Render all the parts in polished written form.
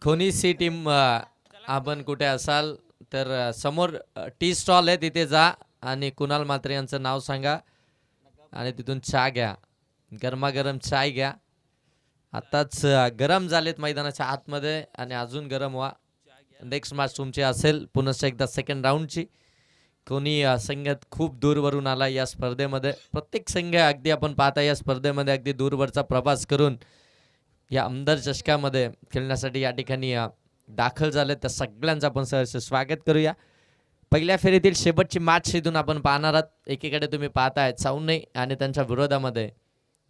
कोणी C team आपण कुठे असाल तर समोर टी स्टॉल आहे तिथे जा आणि कुणाल म्हात्रे यांचं नाव सांगा आणि तिथून चहा घ्या. गरमागरम चाय घ्या. आताच गरम झालेत मैदानाच्या आतमध्ये आणि अजून गरम व्हा. नेक्स्ट मॅच तुमची असेल पुन्हा एकदा सेकंड राऊंडची. कोणी संघात खूप दूरवरून आला या स्पर्धेमध्ये. प्रत्येक संघ अगदी आपण पाहता या स्पर्धेमध्ये अगदी दूरवरचा प्रवास करून या आमदार चषकामध्ये खेळण्यासाठी या ठिकाणी दाखल झाले. त्या सगळ्यांचं आपण सहर्ष स्वागत करूया. पहिल्या फेरीतील शेवटची मॅच इथून आपण पाहणार आहात. एकीकडे तुम्ही पाहताय चावणे आणि त्यांच्या विरोधामध्ये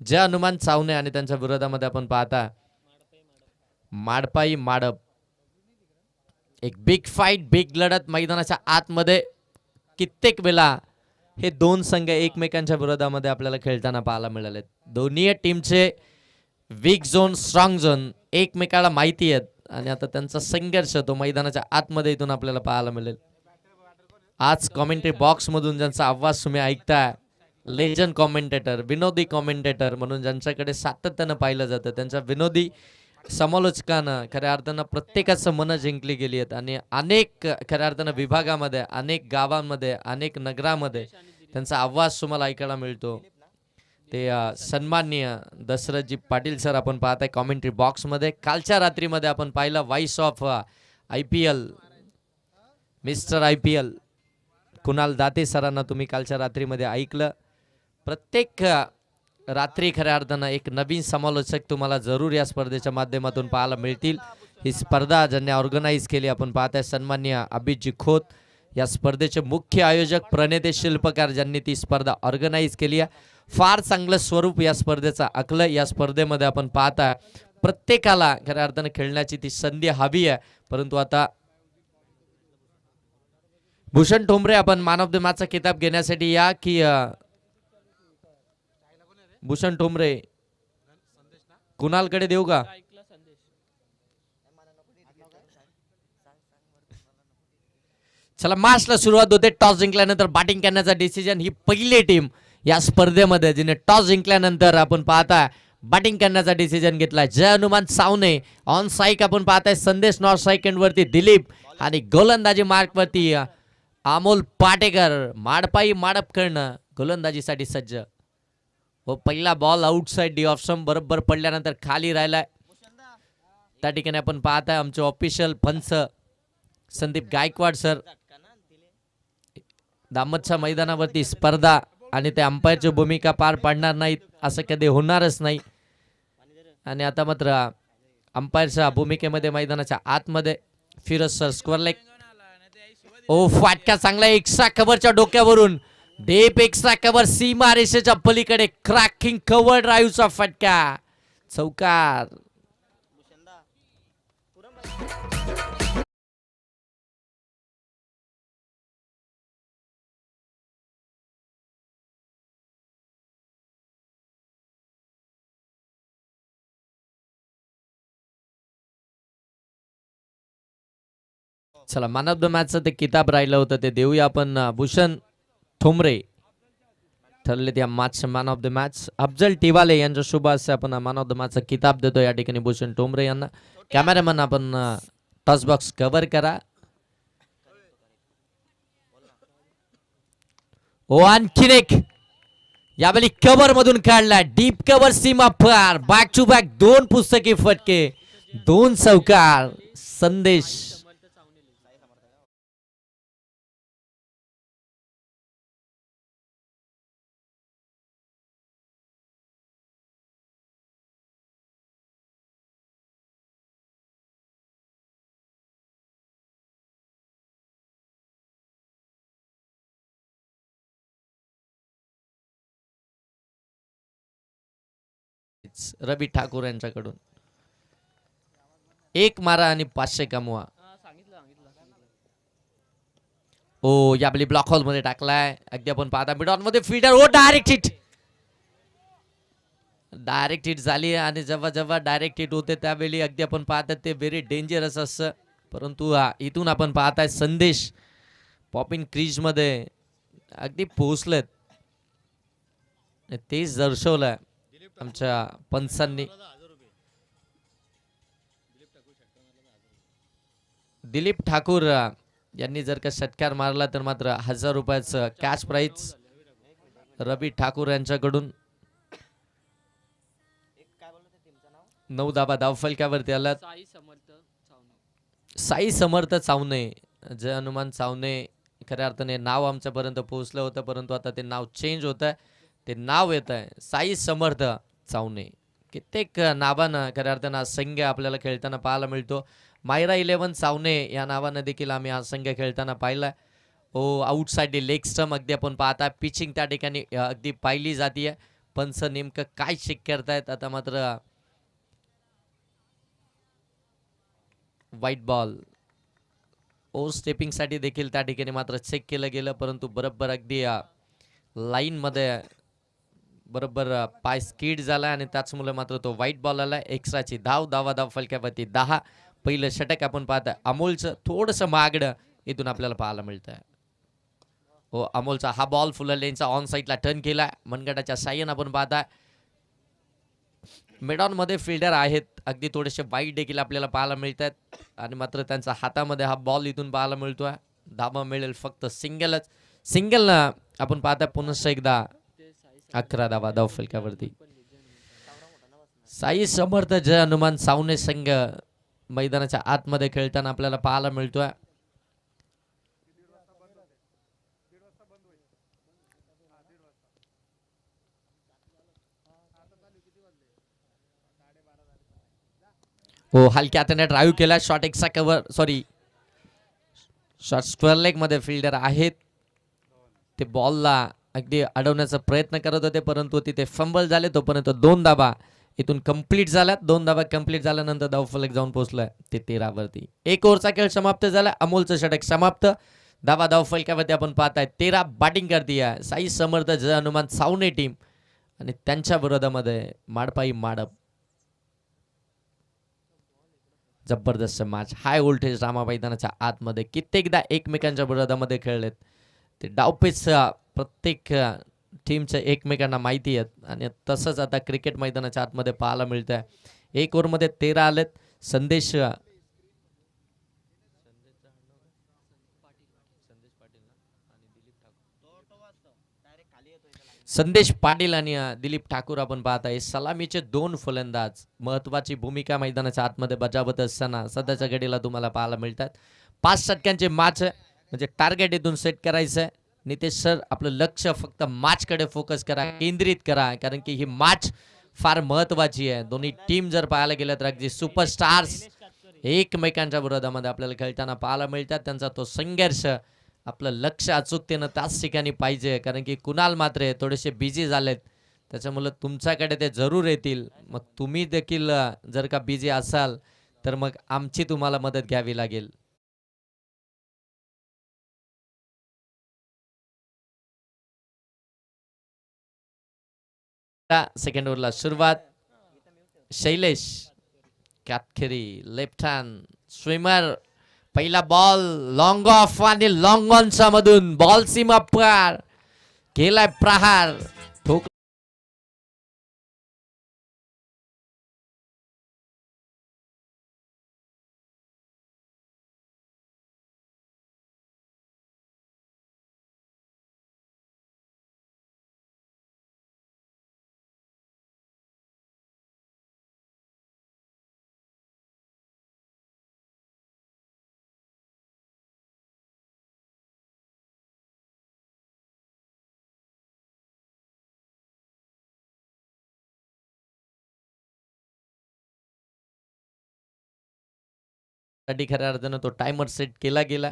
जय हनुमान चावणे आणि त्यांच्या विरोधामध्ये आपण पाहता माडपाई माडप. एक बिग फाईट, बिग लढत मैदानाच्या आतमध्ये. कित्येक वेळा हे दोन संघ एकमेकांच्या विरोधामध्ये आपल्याला खेळताना पाहायला मिळाले. दोन्ही टीमचे वीक झोन, स्ट्रॉंग झोन एकमेकाला माहिती आहेत आणि आता त्यांचा संघर्ष तो मैदानाच्या आतमध्ये इथून आपल्याला पाहायला मिळेल. आज कॉमेंट्री बॉक्स मधून ज्यांचा आवाज तुम्ही ऐकताय, लेजंड कॉमेंटेटर, विनोदी कॉमेंटेटर म्हणून ज्यांच्याकडे सातत्यानं पाहिलं जातं, त्यांच्या विनोदी समालोचकानं खऱ्या अर्थानं प्रत्येकाचं मनं जिंकली गेली आहेत आणि अनेक खऱ्या अर्थानं विभागामध्ये, अनेक गावांमध्ये, अनेक नगरामध्ये त्यांचा आवाज तुम्हाला ऐकायला मिळतो. ते सन्माननीय दशरथजी पाटील सर आपण पाहताय कॉमेंट्री बॉक्समध्ये. कालच्या रात्रीमध्ये आपण पाहिलं voice of IPL, mister IPL Kunal Date सरांना तुम्ही कालच्या रात्रीमध्ये ऐकलं. प्रत्येक रात्री खऱ्या अर्थानं एक नवीन समालोचक तुम्हाला जरूर या स्पर्धेच्या माध्यमातून पाहायला मिळतील. ही स्पर्धा ज्यांनी ऑर्गनाईज केली आपण पाहताय सन्माननीय अभितजी खोत. या स्पर्धेचे मुख्य आयोजक, प्रणेते, शिल्पकार ज्यांनी ती स्पर्धा ऑर्गनाईज केली आहे. फार चांगलं स्वरूप या स्पर्धेचा आखलं. या स्पर्धेमध्ये आपण पाहता प्रत्येकाला खऱ्या अर्थानं खेळण्याची ती संधी हवी आहे. परंतु आता भूषण ठोंबरे आपण मॅन ऑफ द मॅचचा किताब घेण्यासाठी या की भूषण ठोंबरे कुणालकडे देऊ का? चला मॅचला सुरुवात होते. टॉस जिंकल्यानंतर बॅटिंग करण्याचा डिसिजन. ही पहिली टीम या स्पर्धेमध्ये जिने टॉस जिंकल्यानंतर आपण पाहताय बॅटिंग करण्याचा डिसिजन घेतला. जय हनुमान सावने ऑन साईक आपण पाहताय. संदेश नॉर्थ साईक वरती दिलीप आणि गोलंदाजी मार्क वरती अमोल पाटेकर. माडपाई माडप करणं गोलंदाजीसाठी सज्ज. व पहिला ball outside D off stump बरोबर पडल्यानंतर खाली राहिलाय. त्या ठिकाणी आपण पाहताय आमचे ऑफिशियल पंच संदीप गायकवाड सर. दामतच्या मैदानावरती स्पर्धा आणि ते अंपायरची भूमिका पार पाडणार नाहीत असं कधी होणारच नाही. आणि आता मात्र अंपायरच्या भूमिकेमध्ये मैदानाच्या आतमध्ये फिरोज सर स्क्वेअर लेग. ओ फाटका चांगला एक्स्ट्रा कव्हरच्या डोक्यावरून डीप एक्स्ट्रा कव्हर सीमा रेषेच्या पलीकडे क्रॅकिंग कव्हर ड्राईव्हचा फटका चौकार. चला मॅन ऑफ द मॅचचं ते किताब राहिलं होतं ते देऊया आपण. भूषण ठोंबरे ठरले त्या match man of the match. Afzal Tiwale यांच्या शुभ हस्ते आपण मॅन ऑफ द मॅचचं किताब देतो या ठिकाणी भूषण ठोंबरे यांना. कॅमेरामॅन आपण टॉस बॉक्स कव्हर करा. ओ आणखीन एक यावेळी कव्हर मधून काढला. डीप कव्हर सीमा पार. बॅक टू बॅक दोन पुस्तकी फटके, दोन चौकार. संदेश रवी ठाकूर यांच्याकडून. एक मारा आणि 500 कमवा. ओ यावेळी ब्लॉक हॉल मध्ये टाकलाय. अगदी आपण पाहता मिड ऑन मध्ये फील्डर. ओ डायरेक्ट हिट. डायरेक्ट हिट झाली आणि जेव्हा जेव्हा डायरेक्ट हिट होते त्यावेळी अगदी आपण पाहतात ते व्हेरी डेंजरस असतं. परंतु इथून आपण पाहताय संदेश पॉपिंग क्रीज मध्ये अगदी पोहोचलेत. तेच दर्शवलंय आमच्या पंचांनी. दिलीप ठाकूर यांनी जर का षटकार मारला तर मात्र 1000 रुपयाचं कॅश प्राइज रवी ठाकूर यांच्याकडून. 9 धाबा धावफलकावरती आला. साई समर्थ चावणे, जय हनुमान चावणे खऱ्या अर्थाने नाव आमच्यापर्यंत पोहोचलं होतं, परंतु आता ते नाव चेंज होत आहे. ते नाव येत आहे साई समर्थ चावणे. कित्येक नावानं खऱ्या अर्थानं संघ आपल्याला खेळताना पाहायला मिळतो. मायरा 11 चावणे या नावानं देखील आम्ही हा संघ खेळताना पाहिलाय. आउटसाइड लेग स्टम्प अगदी आपण पाहता पिचिंग त्या ठिकाणी अगदी पाहिली जाते. पंच नेमकं काय चेक करतायत आता मात्र व्हाईट बॉल स्टेपिंग साठी देखील त्या ठिकाणी मात्र चेक केलं गेलं, परंतु बरोबर अगदी लाईन मध्ये बरोबर पाय स्किड झाला आणि त्याचमुळे मात्र तो व्हाईट बॉल आला. एक्स्ट्राची धाव फलक्यावरती 10. पहिलं षटक आपण पाहताय अमोलचं थोडंसं मागडं इथून आपल्याला पाहायला मिळत आहे. अमोलचा हा बॉल फुल लेनचा ऑन साईडला टर्न केलाय. मनगटाच्या साह्यानं आपण पाहताय मिडॉन मध्ये फिल्डर आहेत अगदी थोडेसे वाईट देखील आपल्याला पाहायला मिळत आहेत आणि मात्र त्यांच्या हातामध्ये हा बॉल इथून पाहायला मिळतोय. धाबा मिळेल फक्त सिंगल आपण पाहताय पुन्हा एकदा 11 धावा धाव फलकावरती. साई समर्थ जय हनुमान सावने संघ मैदानाच्या आतमध्ये खेळताना आपल्याला पाहायला मिळतोय. हलक्या हाताने ड्राईव्ह केला. Shot extra cover shot square leg मध्ये फिल्डर आहेत ते बॉलला अगदी अडवण्याचा प्रयत्न करत होते, परंतु तिथे फंबल झाले. तोपर्यंत 2 धाबा इथून कंप्लीट झाल्यात. 2 धाबा कंप्लीट झाल्यानंतर धावफलक जाऊन पोहोचलाय ते 13 वरती. 1 ओव्हरचा खेळ समाप्त झाला. अमोलचं षटक समाप्त. धाबा धावफलकावरती आपण पाहताय 13 बॅटिंग करते साई समर्थ जय हनुमान सावने टीम आणि त्यांच्या विरोधामध्ये माडपाई माडप. जबरदस्त मॅच हाय व्होल्टेज ड्रामा मैदानाच्या आतमध्ये कित्येकदा एकमेकांच्या विरोधामध्ये खेळलेत. ते डावपेच प्रत्येक टीमच्या एकमेकांना माहिती आहेत आणि तसंच आता क्रिकेट मैदानाच्या आतमध्ये पाहायला मिळत आहे. 1 ओव्हरमध्ये 13 आलेत. संदेश पाटील आणि दिलीप ठाकूर आपण पाहताय सलामीचे 2 फलंदाज महत्वाची भूमिका मैदानाच्या आतमध्ये बजावत असताना सध्याच्या घडीला तुम्हाला पाहायला मिळतात. 5 षटकांचे मॅच म्हणजे टार्गेट इथून सेट करायचं आहे. नितेश सर आपलं लक्ष फक्त मॅच कडे फोकस करा, केंद्रित करा, कारण की ही मॅच फार महत्वाची आहे. दोन्ही टीम जर पाहायला गेलं तर अगदी सुपरस्टार्स एकमेकांच्या विरोधामध्ये आपल्याला खेळताना पाहायला मिळतात. त्यांचा तो संघर्ष आपलं लक्ष अचूकतेनं त्याच ठिकाणी पाहिजे, कारण की कुणाल मात्र थोडेसे बिझी झालेत त्याच्यामुळे तुमच्याकडे ते जरूर येतील. मग तुम्ही देखील जर का बिझी असाल तर मग आमची तुम्हाला मदत घ्यावी लागेल. सेकंड ओव्हरला सुरुवात. Shailesh Katkheri left hand spinner. पहिला बॉल लॉंग ऑफ आणि लॉंग ऑनच्या मधून बॉल सीमा पार केलाय प्रहार. ठोक खऱ्या अर्थानं तो टायमर सेट केला गेला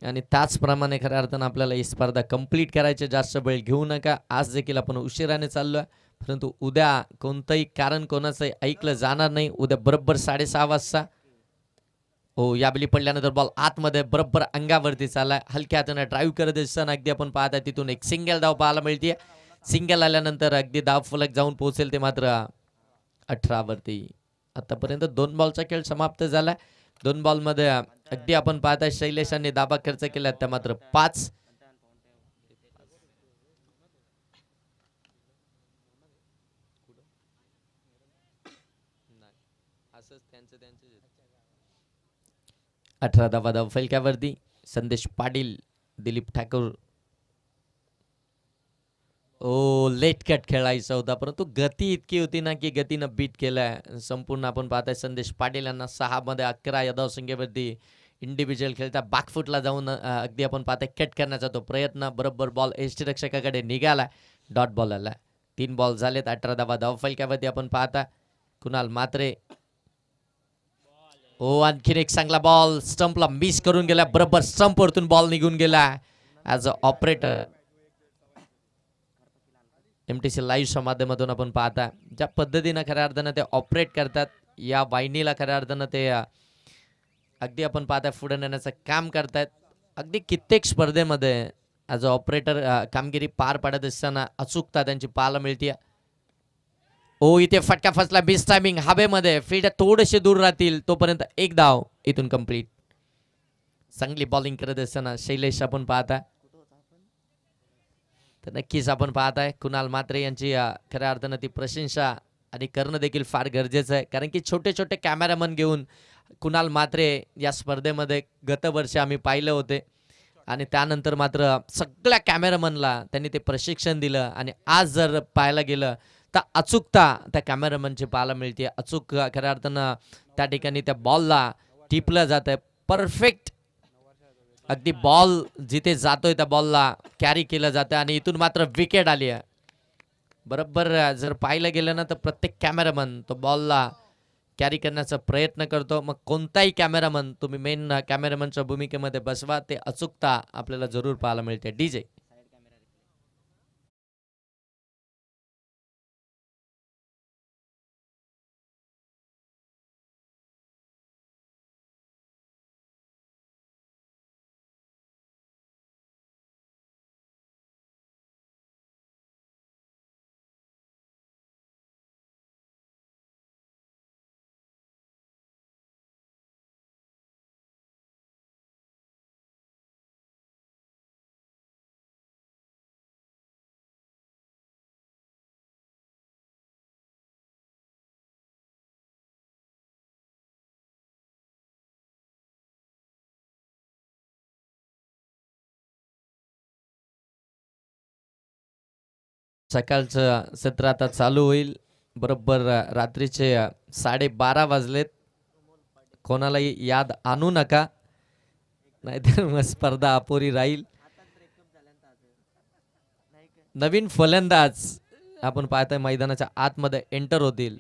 आणि त्याचप्रमाणे खऱ्या अर्थानं आपल्याला ही स्पर्धा कंप्लीट करायची. जास्त वेळ घेऊ नका. आज देखील आपण उशिराने चाललोय, परंतु उद्या कोणतंही कारण कोणाचंही ऐकलं जाणार नाही. उद्या बरोबर 6:30 वाजता याबली पडल्यानंतर बॉल आतमध्ये बरोबर अंगावरती चाललाय. हलक्या हाताने ड्राईव्ह करत असताना अगदी आपण पाहताय तिथून एक सिंगल धाव पाहायला मिळते. सिंगल आल्यानंतर अगदी धाव फलक जाऊन पोहोचेल ते मात्र 18 वरती. आतापर्यंत 2 बॉलचा खेळ समाप्त झाला. 2 बॉलमध्ये अगदी आपण पाहताय शैलेशांनी धाबा खर्च केल्या त्या मात्र 5. अठरा धावा धाव फलक्यावरती. संदेश पाटील, दिलीप ठाकूर. ओ लेट कट खेळायचा होता परंतु गती इतकी होती ना की गतीनं बीट केलाय संपूर्ण. आपण पाहताय संदेश पाटील यांना 6 मध्ये 11 या धावसंख्येवरती इंडिव्हिज्युअल खेळता बॅकफुटला जाऊन अगदी आपण पाहताय कट करण्याचा तो प्रयत्न. बरोबर बॉल यष्टीरक्षकाकडे निघाला. डॉट बॉल आला. 3 बॉल झालेत. 18 धावा धाव फलक्यावरती आपण पाहता कुणाल मात्रे. ओ आणखीन एक चांगला बॉल स्टंपला मिस करून गेला. बरोबर स्टंप वरतून बॉल निघून गेला. ॲज अ ऑपरेटर MTC लाईव्हच्या माध्यमातून आपण पाहता ज्या पद्धतीनं खऱ्या अर्थानं ते ऑपरेट करतात या वाहिनीला खऱ्या अर्थानं ते अगदी आपण पाहता पुढे नेण्याचं काम करतात. अगदी कित्येक स्पर्धेमध्ये ॲज अ ऑपरेटर कामगिरी पार पाडत असताना अचूकता त्यांची पाहायला मिळते. ओ इथे फटका फसला. बिस टायमिंग हवेमध्ये. फील्ड थोडेसे दूर राहतील तोपर्यंत एक धाव इथून कंप्लीट. चांगली बॉलिंग करत असताना शैलेश आपण पाहता तर नक्कीच आपण पाहताय कुणाल मात्रे यांची खऱ्या अर्थानं ती प्रशंसा आणि करणं देखील फार गरजेचं आहे. कारण की छोटे छोटे कॅमेरामन घेऊन कुणाल मात्रे या स्पर्धेमध्ये गतवर्षी आम्ही पाहिलं होते आणि त्यानंतर मात्र सगळ्या कॅमेरामनला त्यांनी ते प्रशिक्षण दिलं आणि आज जर पाहायला गेलं तर अचूकता त्या कॅमेरामनची पाहायला मिळते. अचूक खऱ्या अर्थानं त्या ठिकाणी त्या बॉलला टिपलं जात आहे. परफेक्ट अगदी बॉल जिथे जातोय त्या बॉलला कॅरी केलं जातं आणि इथून मात्र विकेट आली आहे. बरोबर जर पाहिलं गेलं ना तर प्रत्येक कॅमेरामन तो बॉलला कॅरी करण्याचा प्रयत्न करतो. मग कोणताही कॅमेरामन तुम्ही मेन कॅमेरामनच्या भूमिकेमध्ये बसवा ते अचूकता आपल्याला जरूर पाहायला मिळते. डीजे सकाळचं सत्र आता चालू होईल. बरोबर रात्रीचे 12:30 वाजलेत. कोणालाही याद आणू नका नाहीतर मग स्पर्धा अपुरी राहील. नवीन फलंदाज आपण पाहताय मैदानाच्या आतमध्ये एंटर होतील.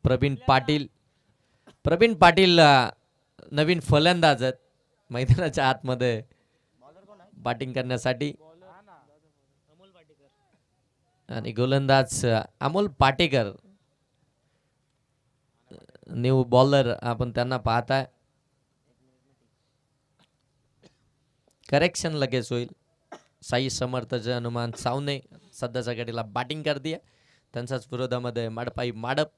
प्रवीण पाटील. प्रवीण पाटील नवीन फलंदाज आहेत मैदानाच्या आतमध्ये बॅटिंग करण्यासाठी आणि गोलंदाज अमोल पाटेकर न्यू बॉलर आपण त्यांना पाहताय. करेक्शन लगेच होईल. साई समर्थ हनुमान सावने सध्याच्या घडीला बॅटिंग करते. त्यांच्याच विरोधामध्ये माडपाई माडप.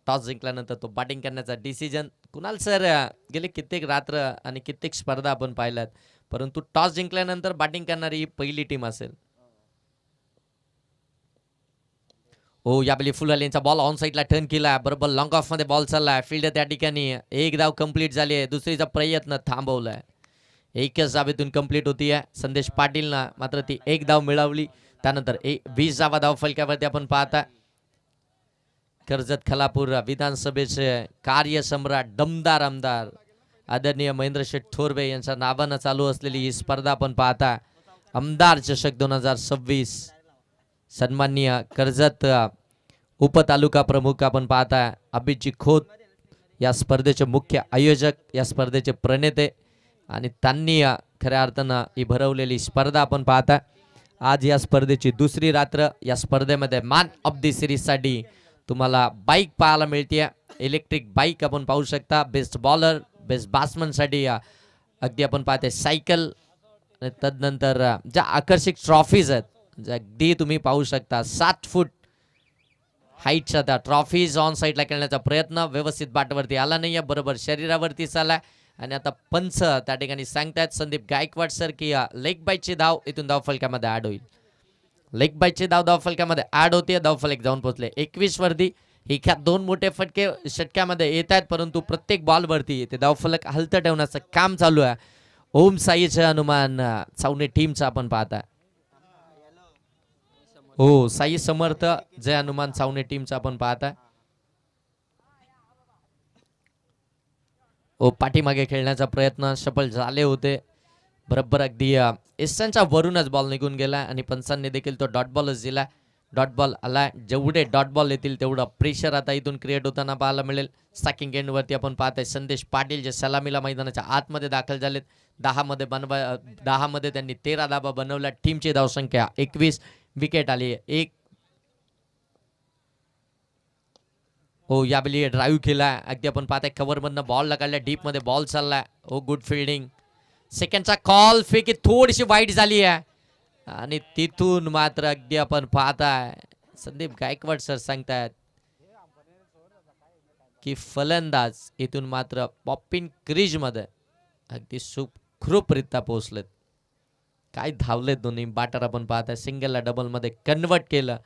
टॉस जिंकल्यानंतर तो बॅटिंग करण्याचा डिसिजन. कुणाल सर गेले कित्येक रात्र आणि कित्येक स्पर्धा आपण पाहिल्यात परंतु टॉस जिंकल्यानंतर बॅटिंग करणारी ही पहिली टीम असेल. हो यावेळी फुलालेंचा बॉल ऑन साईडला टर्न केला. बरोबर लॉंग ऑफ मध्ये बॉल चाललाय. फील्ड त्या ठिकाणी एक धाव कंप्लीट झाली आहे. दुसरीचा प्रयत्न थांबवलाय. एकच धावेतून कंप्लीट होतीये. संदेश पाटीलना मात्र ती एक धाव मिळवली. त्यानंतर 20 धावा धाव फलक्यावरती आपण पाहता कर्जत खलापूर विधानसभेचे कार्यसम्राट दमदार आमदार आदरणीय महेंद्र शेठ थोरवे यांच्या नावानं चालू असलेली ही स्पर्धा आपण पाहता आमदार चषक 2026. सन्माननीय कर्जत उपतालुका प्रमुख आपण पाहता अभिजी खोत या स्पर्धेचे मुख्य आयोजक, या स्पर्धेचे प्रणेते आणि त्यांनी खऱ्या अर्थानं ही भरवलेली स्पर्धा आपण पाहता. आज या स्पर्धेची दुसरी रात्र. या स्पर्धेमध्ये मॅन ऑफ द सिरीज साठी तुम्हाला बाईक पाहायला मिळते. इलेक्ट्रिक बाईक आपण पाहू शकता. बेस्ट बॉलर, बेस्ट बॅट्समन साठी अगदी आपण पाहते सायकल. तदनंतर ज्या आकर्षक ट्रॉफीज आहेत अगदी तुम्ही पाहू शकता 7 फूट हाईटच्या त्या ट्रॉफीज ऑन साईडला खेळण्याचा प्रयत्न व्यवस्थित बाटवरती आला नाहीये, बरोबर शरीरावरती चालला. आणि आता पंच त्या ठिकाणी सांगतायत संदीप गायकवाड सर की लेग बाईटची धाव इथून धावफलकामध्ये ऍड होईल. लेग बाईटची धाव धावफलकामध्ये ऍड होते. धावफलक जाऊन पोहोचले 21 वरती. एका 2 मोठे फटके षटक्यामध्ये येत आहेत, परंतु प्रत्येक बॉलवरती ते धावफलक हलतं ठेवण्याचं काम चालू आहे. ओम साईचे हनुमान चावणे टीमचा आपण पाहताय. हो, साई समर्थ जय हनुमान चावणे टीमचा आपण पाहताय. ओ पाठीमागे खेळण्याचा प्रयत्न सफल झाले होते, बरोबर अगदी एसच्या वरूनच बॉल निघून गेला आणि पंचांनी देखील तो डॉट बॉलच दिला. डॉट बॉल आला. जेवढे डॉट बॉल येतील तेवढं प्रेशर आता इथून क्रिएट होताना पाहायला मिळेल. स्टॅकिंग एंडवरती आपण पाहताय संदेश पाटील जे सलामीला मैदानाच्या आतमध्ये दाखल झालेत. 10 मध्ये त्यांनी 13 धाबा बनवल्या. टीमची धावसंख्या 21. विकेट आली एक. हो, यावेळी ड्राईव्ह केला. अगदी आपण पाहताय कव्हर मधनं बॉल काढला, डीप मध्ये बॉल चाललाय. हो, गुड फिल्डिंग. सेकंडचा कॉल फेकी थोडीशी वाईट झाली आहे आणि तिथून मात्र अगदी आपण पाहताय संदीप गायकवाड सर सांगतायत की फलंदाज इथून मात्र पॉपिन क्रीज मध्ये अगदी सुखरूपरित्या पोहोचलेत. काय धावलेत दोन्ही बॅटर आपण पाहताय. सिंगलला डबल मध्ये कन्वर्ट केलं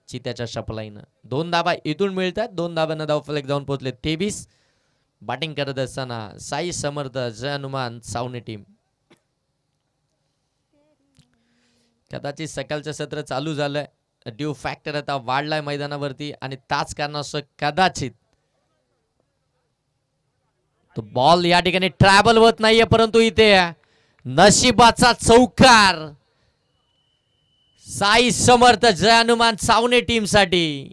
चित्याच्या शपलाईनं. 2 धाबा इथून मिळतात. 2 धाब्यांना धावफलक जाऊन पोहोचले 23. बॅटिंग करत असताना साई समर्थ जय हनुमान सावने टीम. कदाचित सकाळचं सत्र चालू झालंय, ड्यू फॅक्टर आता वाढलाय मैदानावरती आणि त्याच कारणास्तव कदाचित तो बॉल या ठिकाणी ट्रॅव्हल होत नाहीये, परंतु इथे नशिबाचा चौकार साई समर्थ जय हनुमान सावने टीम साठी.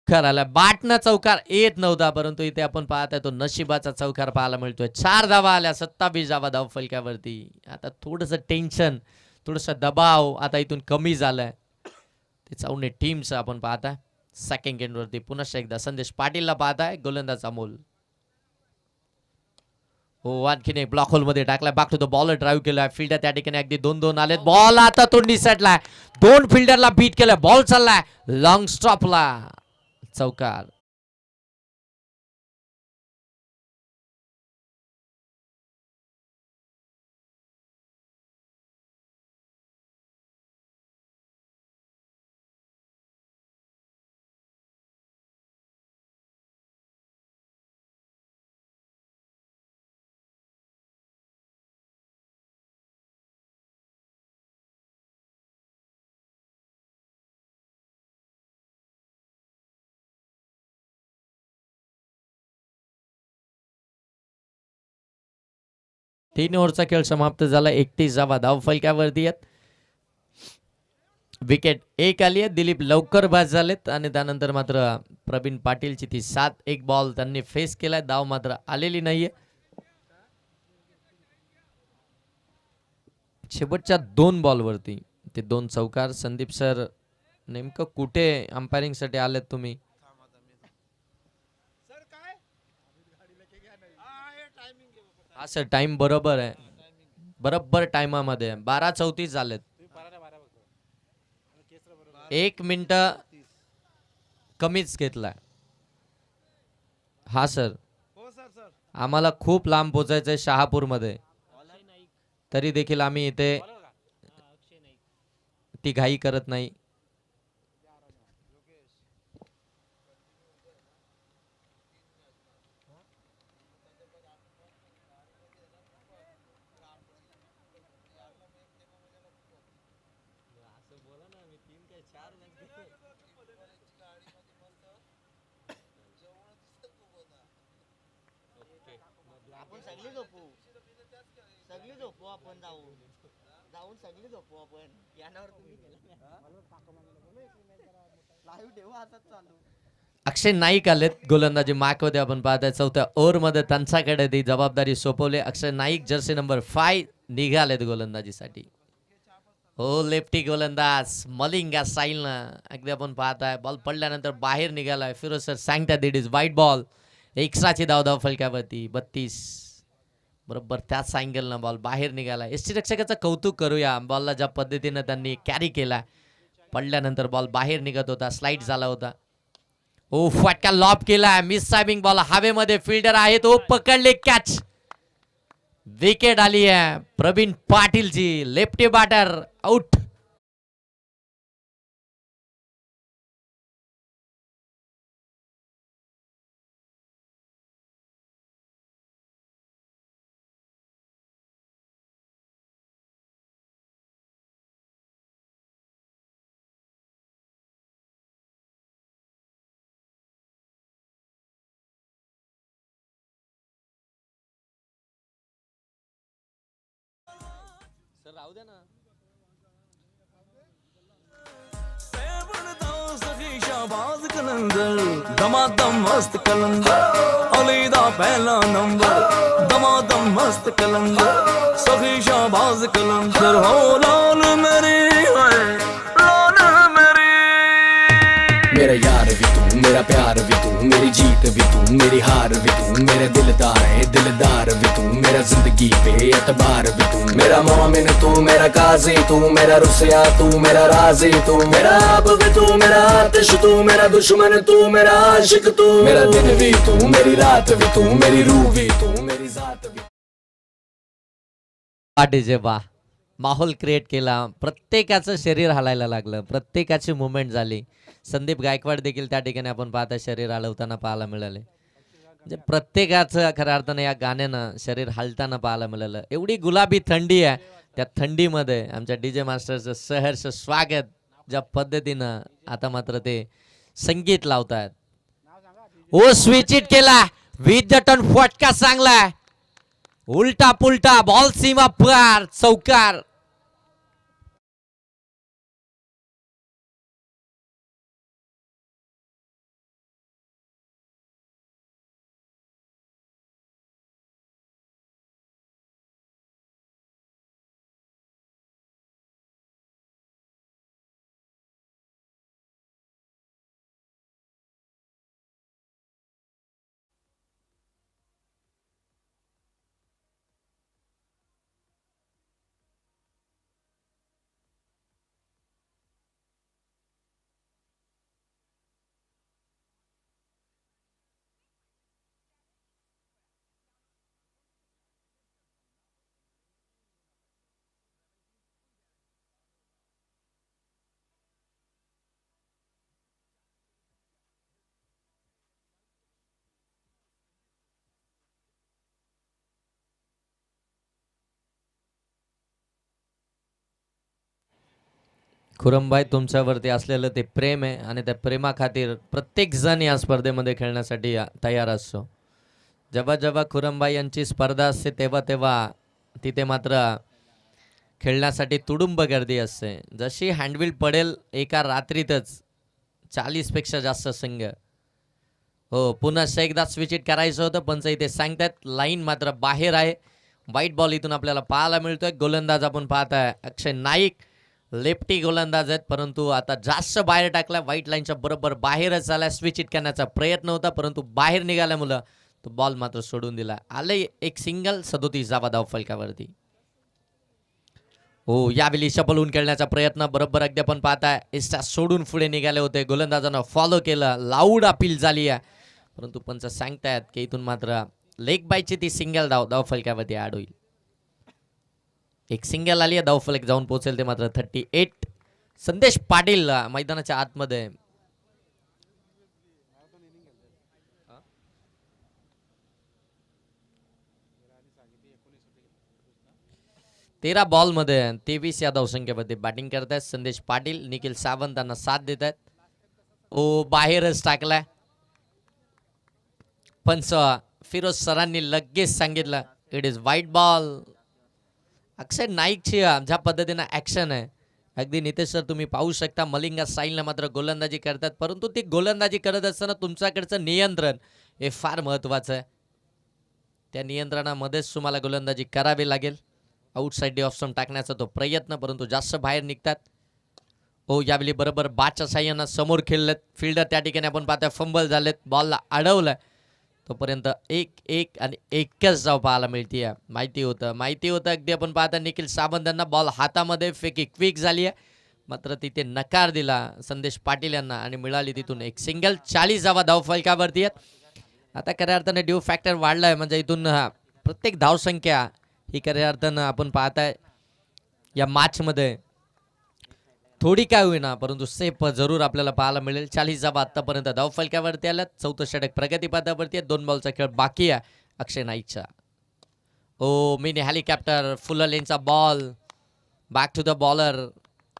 आला बाटना चौकार येत नव्हता, परंतु इथे आपण पाहताय तो नशिबाचा चौकार पाहायला मिळतोय. 4 धावा आल्या 27 धावा धावफलकावरती. आता थोडस टेन्शन, थोडस दबाव आता इथून कमी झालाय. ते चावणे टीमचं आपण पाहताय. सेकंड गेंडवरती पुन्हा एकदा संदेश पाटीलला पाहताय. गोलंदाज अमोल. हो, आणखीन एक ब्लॉक होल मध्ये टाकलाय. Back to the ball drive केलाय. फिल्डर त्या ठिकाणी अगदी 2-2 आलेत. बॉल आता तो निसटलाय. 2 फिल्डरला बीट केलाय. बॉल चाललाय लॉंग स्टॉपला. चौकार. तीन ओव्हरचा खेळ समाप्त झाला. 31 धावा धावफलकावरती आहेत. विकेट 1 आली आहे. दिलीप लवकर बाद झालेत आणि त्यानंतर मात्र प्रवीण पाटीलची ती 7-1 बॉल त्यांनी फेस केलाय. धाव मात्र आलेली नाहीये. शेवटच्या 2 बॉलवरती ते 2 चौकार. संदीप सर नेमकं कुठे अंपायरिंग साठी आलेत तुम्ही? हा सर, टाइम बरोबर आहे, बरोबर टाइमामध्ये 12:34 झालेत. 1 मिनिट कमीच घेतलाय. हा सर, आम्हाला खूप लांब पोहोचायचंय शहापूर मध्ये, तरी देखील आम्ही इथे ती घाई करत नाही. अक्षय नाईक आलेत गोलंदाजी मार्कमध्ये आपण पाहताय. 4थ्या ओव्हर मध्ये त्यांच्याकडे ती जबाबदारी सोपवली. अक्षय नाईक जर्सी नंबर 5 निघालेत गोलंदाजीसाठी. हो लेफ्टी गोलंदाज मलिंगा स्टाईलनं अगदी आपण पाहताय बॉल पडल्यानंतर बाहेर निघालाय. फिरोज सर सांगतात इट इज वाईट बॉल. एक्स्ट्राची धाव फलकावरती 32. बरोबर त्याच अँगलनं बॉल बाहेर निघाला. यष्टीरक्षकाचं कौतुक करूया. बॉलला ज्या पद्धतीनं त्यांनी कॅरी केला. पडल्यानंतर बॉल बाहेर निघत होता. स्लाइड झाला होता. ओ फटका लॉब केला. मिस टायमिंग बॉल हवेमध्ये. फिल्डर आहे तो पकडले कॅच. विकेट आली आहे प्रवीण पाटीलची. Lefty batter out. सर राहू द्या ना. शाबाज कलंदर दमादम मस्त कलंदर अलीदा पहला नंबर दमादम मस्त कलंदर सखी शाबाज कलंदर हो लाल मेरी लाल मेरी मेरा यार भी तू मेरा प्यार भी तू मेरी जीत भी तू मेरी हार भी तू मेरा दिलदार है दिलदार भी तू मेरा जिंदगी पे एतबार भी तू मेरा मोमिन तू मेरा काजी तू मेरा रुसया तू मेरा राजी तू मेरा आप भी तू मेरा आतिश तू मेरा दुश्मन तू मेरा आशिक तू मेरा दिन भी तू मेरी रात भी तू मेरी रूह भी तू मेरी जात भी. डीजे बा माहोल क्रिएट केला. प्रत्येकाचं शरीर हलायला लागलं. प्रत्येकाची मुवमेंट झाली. संदीप गायकवाड देखील त्या ठिकाणी आपण पाहता शरीर हलवताना पाहायला मिळाले. म्हणजे प्रत्येकाचं खऱ्या अर्थानं या गाण्यानं शरीर हलताना पाहायला मिळालं. एवढी गुलाबी थंडी आहे. त्या थंडीमध्ये आमच्या डीजे मास्टरचं सहर्ष स्वागत ज्या पद्धतीनं आता मात्र ते संगीत लावतात. ओ स्विच इट केला. विथ द टर्न फटका चांगला. उलटा पुलटा बॉल सीमा पार. चौकार. खुरमभाई तुमच्यावरती असलेलं ते प्रेम आहे आणि त्या प्रेमाखातीर प्रत्येक जण या स्पर्धेमध्ये खेळण्यासाठी तयार असतो. जेव्हा जेव्हा खुरमभाई यांची स्पर्धा असते तेव्हा तेव्हा तिथे मात्र खेळण्यासाठी तुडुंब गर्दी असते. जशी हँडबिल पडेल एका रात्रीतच 40 पेक्षा जास्त संघ. हो पुन्हा एकदा स्विच इट करायचं होतं पण इथे सांगतात लाईन मात्र बाहेर आहे. वाईट बॉल इथून आपल्याला पाहायला मिळतोय. गोलंदाज आपण पाहताय अक्षय नाईक लेफ्टी गोलंदाज आहेत परंतु आता जास्त बाहेर टाकला. व्हाईट लाईनच्या बरोबर बाहेरच आला. स्विच इट करण्याचा प्रयत्न होता परंतु बाहेर निघाल्यामुळं तो बॉल मात्र सोडून दिला. आले एक सिंगल. 37 धावा धाव फलकावरती. हो यावेळी शपलून खेळण्याचा प्रयत्न बरोबर अगदी आपण पाहताय इस्टा सोडून पुढे निघाले होते. गोलंदाजानं फॉलो केलं. लाऊड अपील झाली आहे परंतु पंच सांगतायत की इथून मात्र लेग बायची ती सिंगल धाव फलकावरती ऍड होईल. एक सिंगल आली आहे. धावफलक जाऊन पोहोचेल ते मात्र 38. संदेश पाटील मैदानाच्या आतमध्ये. तेरा बॉल मध्ये 23 या धावसंख्येमध्ये बॅटिंग करतायत संदेश पाटील. निखिल सावंत त्यांना साथ देत आहेत. ओ बाहेरच टाकलाय. पंच फिरोज सरांनी लगेच सांगितलं इट इज व्हाईट बॉल. अक्षय नाईकची ज्या पद्धतीनं ॲक्शन आहे अगदी नितेश सर तुम्ही पाहू शकता. मलिंगा स्टाईलनं मात्र गोलंदाजी करतात परंतु ती गोलंदाजी करत असताना तुमच्याकडचं नियंत्रण हे फार महत्त्वाचं आहे. त्या नियंत्रणामध्येच तुम्हाला गोलंदाजी करावी लागेल. आउटसाइड डे ऑफ स्टंप टाकण्याचा तो प्रयत्न, परंतु जास्त बाहेर निघतात. हो, यावेळी बरोबर बाच्या साह्यानं समोर खेळलेत फिल्डर. त्या ठिकाणी आपण पाहतोय फंबल झालेत, बॉलला अडवलंय. तोपर्यंत 1-1 आणि एकच धाव पाहायला मिळते. माहिती होतं अगदी आपण पाहता निखिल सावंत यांना बॉल हातामध्ये फेकी क्विक झाली आहे, मात्र तिथे नकार दिला संदेश पाटील यांना आणि मिळाली तिथून एक सिंगल. 40 धावा धावफलकावरती आहेत. आता खऱ्या अर्थाने ड्यू फॅक्टर वाढलाय, म्हणजे इथून प्रत्येक धावसंख्या ही खऱ्या अर्थानं आपण पाहताय या मॅचमध्ये थोडी काय होईना परंतु सेफ जरूर आपल्याला पाहायला मिळेल. 40 धावा आतापर्यंत धावफलकावरती आल्यात. चौथं षटक प्रगतीपथावरती आहे. 2 बॉलचा खेळ बाकी आहे अक्षय नाईकचा. ओ मिनी हेलिकॉप्टर फुल लेनचा ball back to the bowler.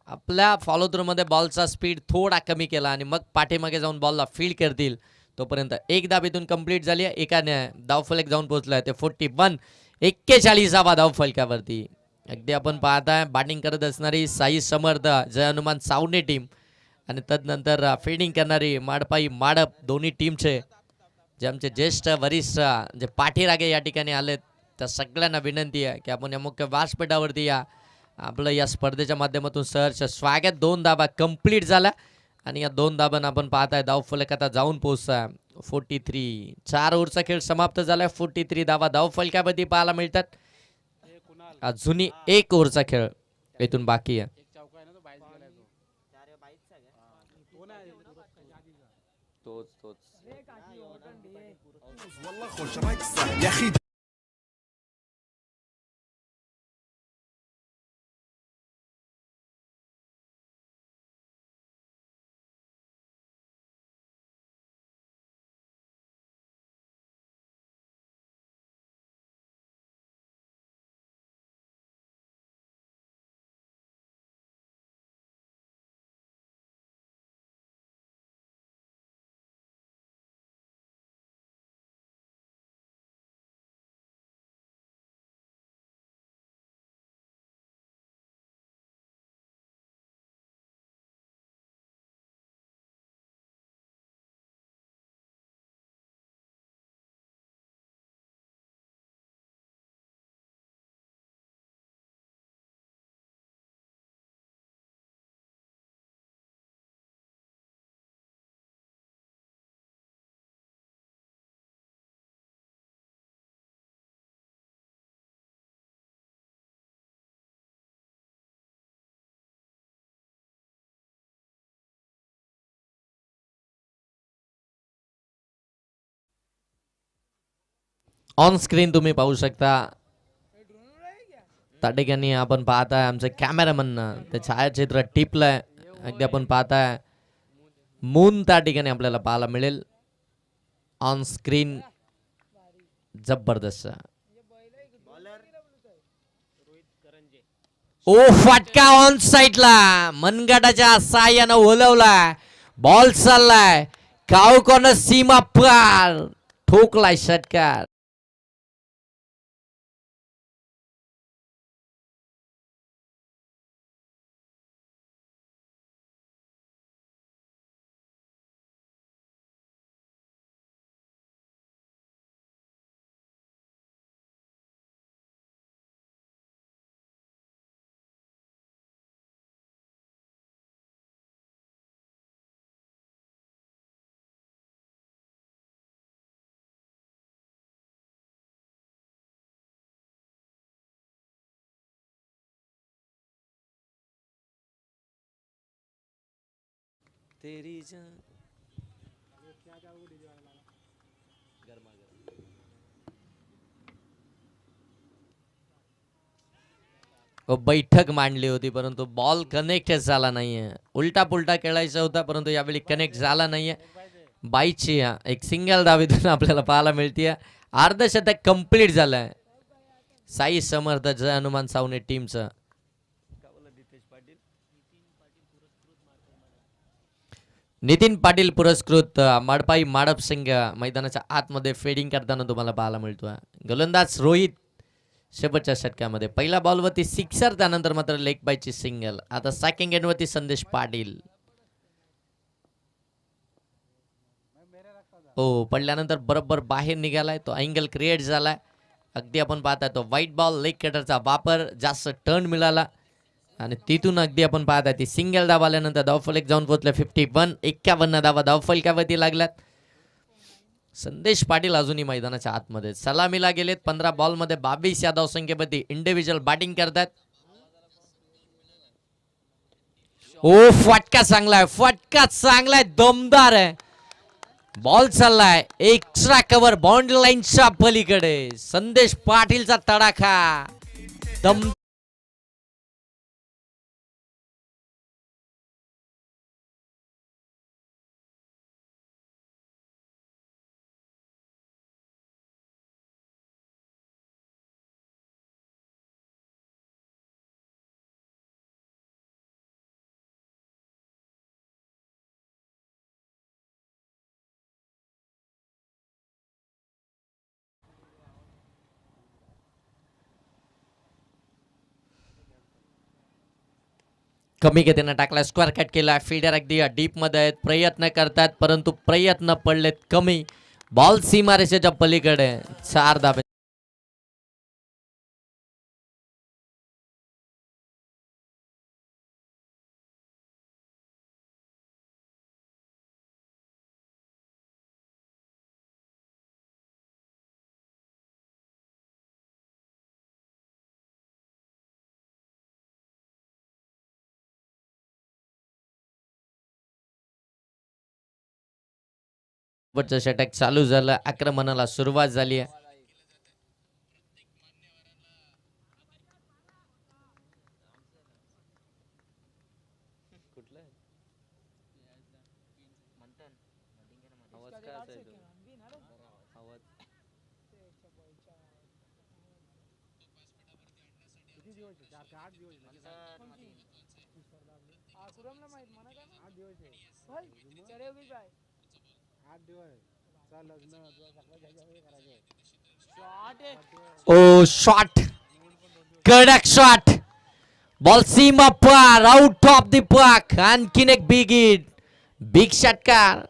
आपल्या फॉलो थ्रू मध्ये बॉलचा स्पीड थोडा कमी केला आणि मग पाठीमागे जाऊन बॉलला फील्ड करतील. तोपर्यंत एक धाव इथून कंप्लीट झाली आहे. एकाने धावफलक जाऊन पोहोचलाय ते 41. 41 धावा धावफलकावरती. अगदी आपण पाहताय बॅटिंग करत असणारी साई समर्थ जय हनुमान सावने टीम आणि तदनंतर फिल्डिंग करणारी माडपाई माडप दोन्ही टीमचे जे आमचे ज्येष्ठ वरिष्ठ जे पाठीरागे या ठिकाणी आलेत त्या सगळ्यांना विनंती आहे की आपण या मुख्य व्यासपीठावरती या. आपलं या स्पर्धेच्या माध्यमातून सहर्ष स्वागत. 2 धावा कंप्लीट झाल्या आणि या 2 धावांना आपण पाहताय धावफलक आता जाऊन पोहोचताय 43. 4 ओव्हरचा खेळ समाप्त झालाय. 43 धावा धावफलकावरती पाहायला मिळतात. अजूनही 1 ओव्हरचा खेळ इथून बाकी आहे. ऑन स्क्रीन तुम्ही पाहू शकता त्या ठिकाणी आपण पाहताय आमचे कॅमेरामन ते छायाचित्र टिपलंय. अगदी आपण पाहताय मून त्या ठिकाणी आपल्याला पाहायला मिळेल ऑन स्क्रीन. जबरदस्त. ओ फटका ऑन साईडला मनगटाच्या साह्यानं ओलवलाय. बॉल चाललाय कावकोन सीमा पार ठोकलाय षटकार. तेरी जान बैठक मांडली होती परंतु बॉल कनेक्ट झाला नाहीये. उलटा पुलटा खेळायचा होता परंतु यावेळी कनेक्ट झाला नाहीये. बाईची एक सिंगल धावीतून आपल्याला पाहायला मिळते. अर्धशतक कंप्लीट झालंय साई समर्थ जय हनुमान सावने टीमचं. नितीन पाटील पुरस्कृत माडपाई माडप सिंग मैदानाच्या आतमध्ये फेडिंग करताना तुम्हाला पाहायला मिळतोय. गोलंदाज रोहित शेवटच्या षटकामध्ये पहिल्या बॉलवरती सिक्सर, त्यानंतर मात्र लेग बायची सिंगल. आता सेकंड एंडवरती संदेश पाटील. हो पडल्यानंतर बरोबर बाहेर निघालाय तो, अँगल क्रिएट झालाय अगदी आपण पाहता तो व्हाईट बॉल लेग कटरचा वापर, जास्त टर्न मिळाला आणि तिथून अगदी आपण पाहता ती सिंगल धाव आल्यानंतर धावफलक जाऊन पोहोचले 51. 51 धावा धावफलकावरती लागल्यात. संदेश पाटील अजूनही मैदानाच्या आतमध्ये सलामीला गेलेत. 15 बॉलमध्ये 22 या धावसंख्येवरती इंडिव्हिज्युअल बॅटिंग करतात. ओ फटका चांगलाय, फटका चांगलाय, दमदार आहे. बॉल चाललाय एक्स्ट्रा कव्हर बाउंड्री लाईनच्या पलीकडे. संदेश पाटीलचा तडाखा दम. कमी गतीनं टाकला, स्क्वेअर कट केला. फील्डर अगदी डीप मध्ये आहेत, प्रयत्न करतात परंतु प्रयत्न पडलेत कमी. बॉल सीमारेषेच्या पलीकडे. 4 धाबे. शेवटचं षटक चालू झालं, आक्रमणाला सुरुवात झाली आहे. ओ शॉट, कडक शॉट. बॉल सीमा पार, आउट ऑफ द पाक. आणखीन एक बिग हिट, बिग षटकार.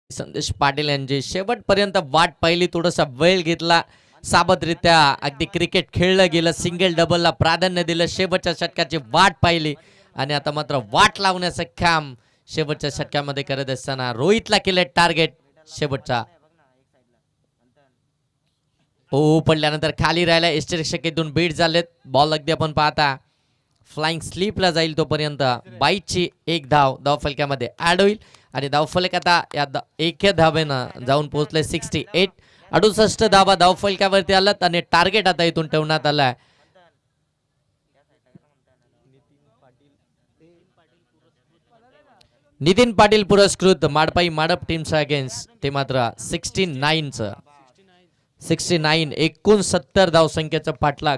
संदेश पाटील यांची शेवटपर्यंत वाट पाहिली, थोडासा वेळ घेतला, सावधरित्या अगदी क्रिकेट खेळलं गेलं. सिंगल डबलला प्राधान्य दिलं, शेवटच्या षटकाची वाट पाहिली आणि आता मात्र वाट लावण्याचं काम शेवटच्या षटकामध्ये करत असताना रोहितला केलं टार्गेट. शेवटचा ओ पडल्यानंतर खाली राहिला. एस्टेरिक्षकेतून बीट झालेत. बॉल अगदी आपण पाहता फ्लाइंग स्लीपला जाईल, तोपर्यंत 22ची 1 धाव धावफलकामध्ये ऍड होईल आणि धावफलक आता या एका धावेनं जाऊन पोहोचले 68. 68 धावा धावफलकावरती आलात आणि टार्गेट आता इथून ठेवण्यात आलाय. नितीन पाटील पुरस्कृत माडपाई माडप टीमचा अगेन्स्ट ते मात्र 69 69 धावसंख्येचा पाठलाग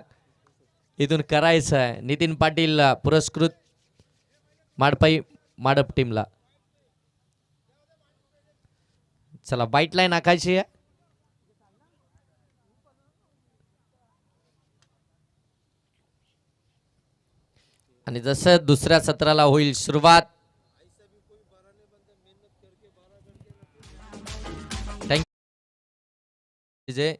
इथून करायचं आहे. नितीन पाटील पुरस्कृत माडपाई माडप टीमला. चला वाईट लाईन आखायची आहे. आणि जसं दुसऱ्या सत्राला होईल सुरुवात. जे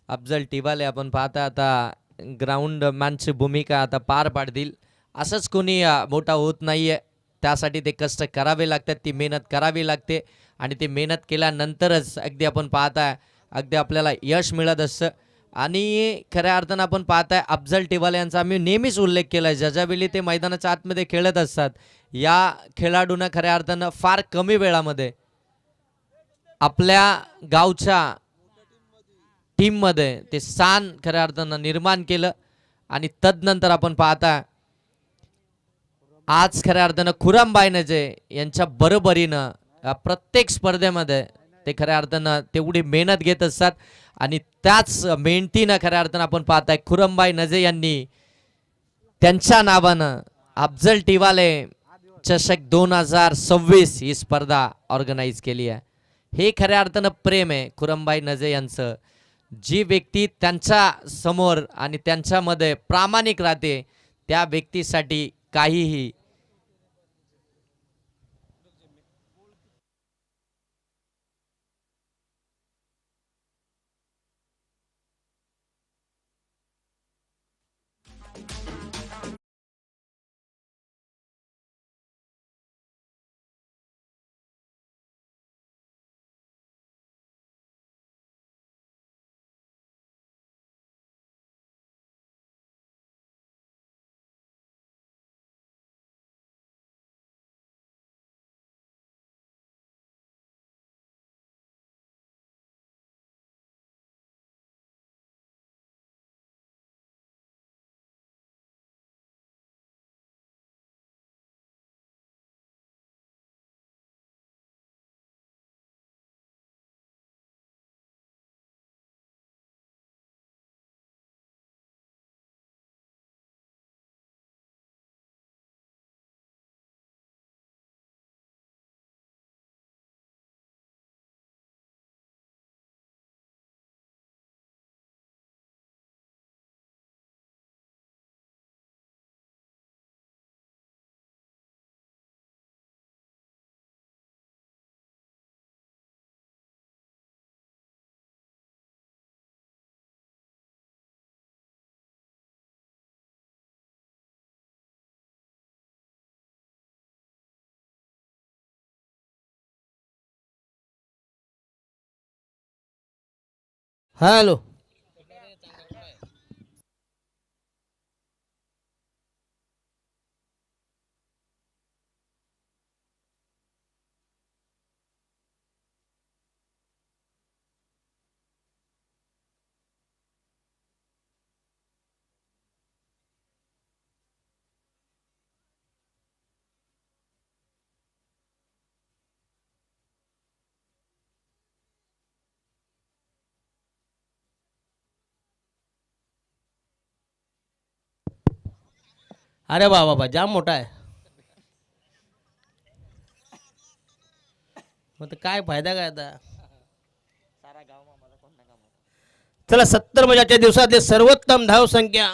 अफजल टिवाले आपण पाहता आता ग्राउंड मॅनची भूमिका आता पार पाडतील. असंच कोणी मोठा होत नाहीये, त्यासाठी ते कष्ट करावे लागतात, ती मेहनत करावी लागते आणि ते मेहनत केल्यानंतरच अगदी आपण पाहताय अगदी आपल्याला यश मिळत असतं. आणि खऱ्या अर्थानं आपण पाहताय अफजल टिवाले यांचा आम्ही नेहमीच उल्लेख केलाय, ज्यावेळी ते मैदानाच्या आतमध्ये खेळत असतात या खेळाडूंना खऱ्या अर्थानं फार कमी वेळामध्ये आपल्या गावच्या टीममध्ये ते स्थान खऱ्या अर्थानं निर्माण केलं. आणि तदनंतर आपण पाहता आज खऱ्या अर्थानं खुराम बायनजे यांच्या बरोबरीनं प्रत्येक स्पर्धेमध्ये ते खऱ्या अर्थानं तेवढी मेहनत घेत असतात आणि त्याच मेहनतीनं खऱ्या अर्थानं आपण पाहताय खुरमबाई नजे यांनी त्यांच्या नावानं अफजल टिवाले चषक 2026 ही स्पर्धा ऑर्गनाईज केली आहे. हे खऱ्या अर्थानं प्रेम आहे खुरमबाई नजे यांचं. जी व्यक्ती त्यांच्या समोर आणि त्यांच्यामध्ये प्रामाणिक राहते त्या व्यक्तीसाठी काहीही. हॅलो. अरे बाबा जाम मोठा आहे. मग काय फायदा काय आता. चला 70 मजाच्या दिवसातले सर्वोत्तम धाव संख्या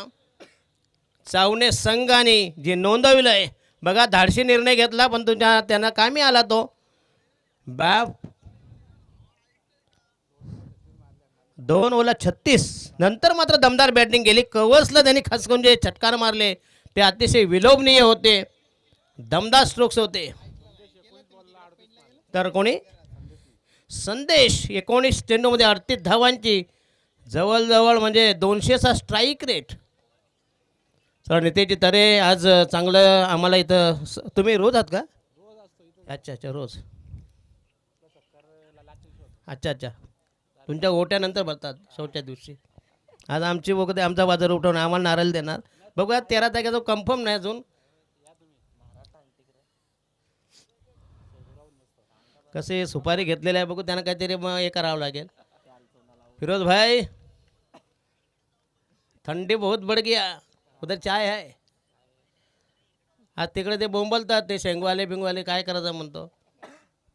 चावणे संघाने जे नोंदविलं आहे बघा. धाडशी निर्णय घेतला पण त्यांना कामी आला तो. बाप 2/36 नंतर मात्र दमदार बॅटिंग केली. कवर्सला त्यांनी खास करून जे चटकार मारले ते अतिशय विलोभनीय होते. दमदार स्ट्रोक्स होते. तर कोणी संदेश 19 चेंडूमध्ये 38 धावांची जवळजवळ म्हणजे 200चा स्ट्राईक रेट. तर नितेशजी तरे आज चांगलं आम्हाला इथं. तुम्ही रोज आहात का. अच्छा रोज. अच्छा तुमच्या ओट्यानंतर भरतात शेवटच्या दिवशी. आज आमची वगैरे आमचा बाजार उठवून आम्हाला नारळ देणार. बघूया 13 तारखेचा कन्फर्म नाही अजून. कसे सुपारी घेतलेले आहे बघू. त्यांना काहीतरी मग हे करावं लागेल. फिरोज भाई थंडी बहुत बढ़ गया उधर चाय है. आज तिकडे ते बोंबलतात ते शेंगवाले बिंगवाले काय करायचं म्हणतो.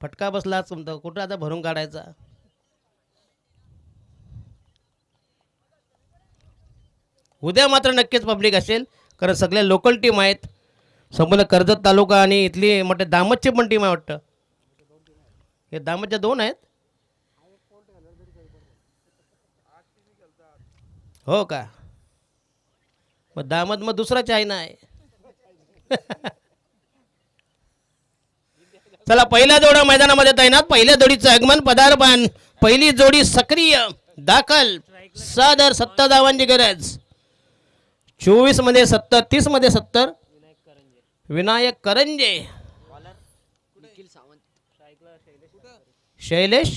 फटका बसलाच म्हणतो. कुठं आता भरून काढायचा. उद्या मात्र नक्कीच पब्लिक असेल कारण सगळ्या लोकल टीम आहेत. संपूर्ण कर्जत तालुका आणि इथली मोठे दामतची पण टीम आहे वाटतं. हे दामतच्या 2 आहेत. हो का. मग दामत मग दुसरा चायना आहे. चला पहिल्या जोड्या मैदानामध्ये तैनात. पहिल्या जोडीचं आगमन पदार्पण. पहिली जोडी सक्रिय दाखल. सादर 70 धावांची गरज. 24 मध्ये 70 30 मध्ये 70. विनायक करंजे शैलेश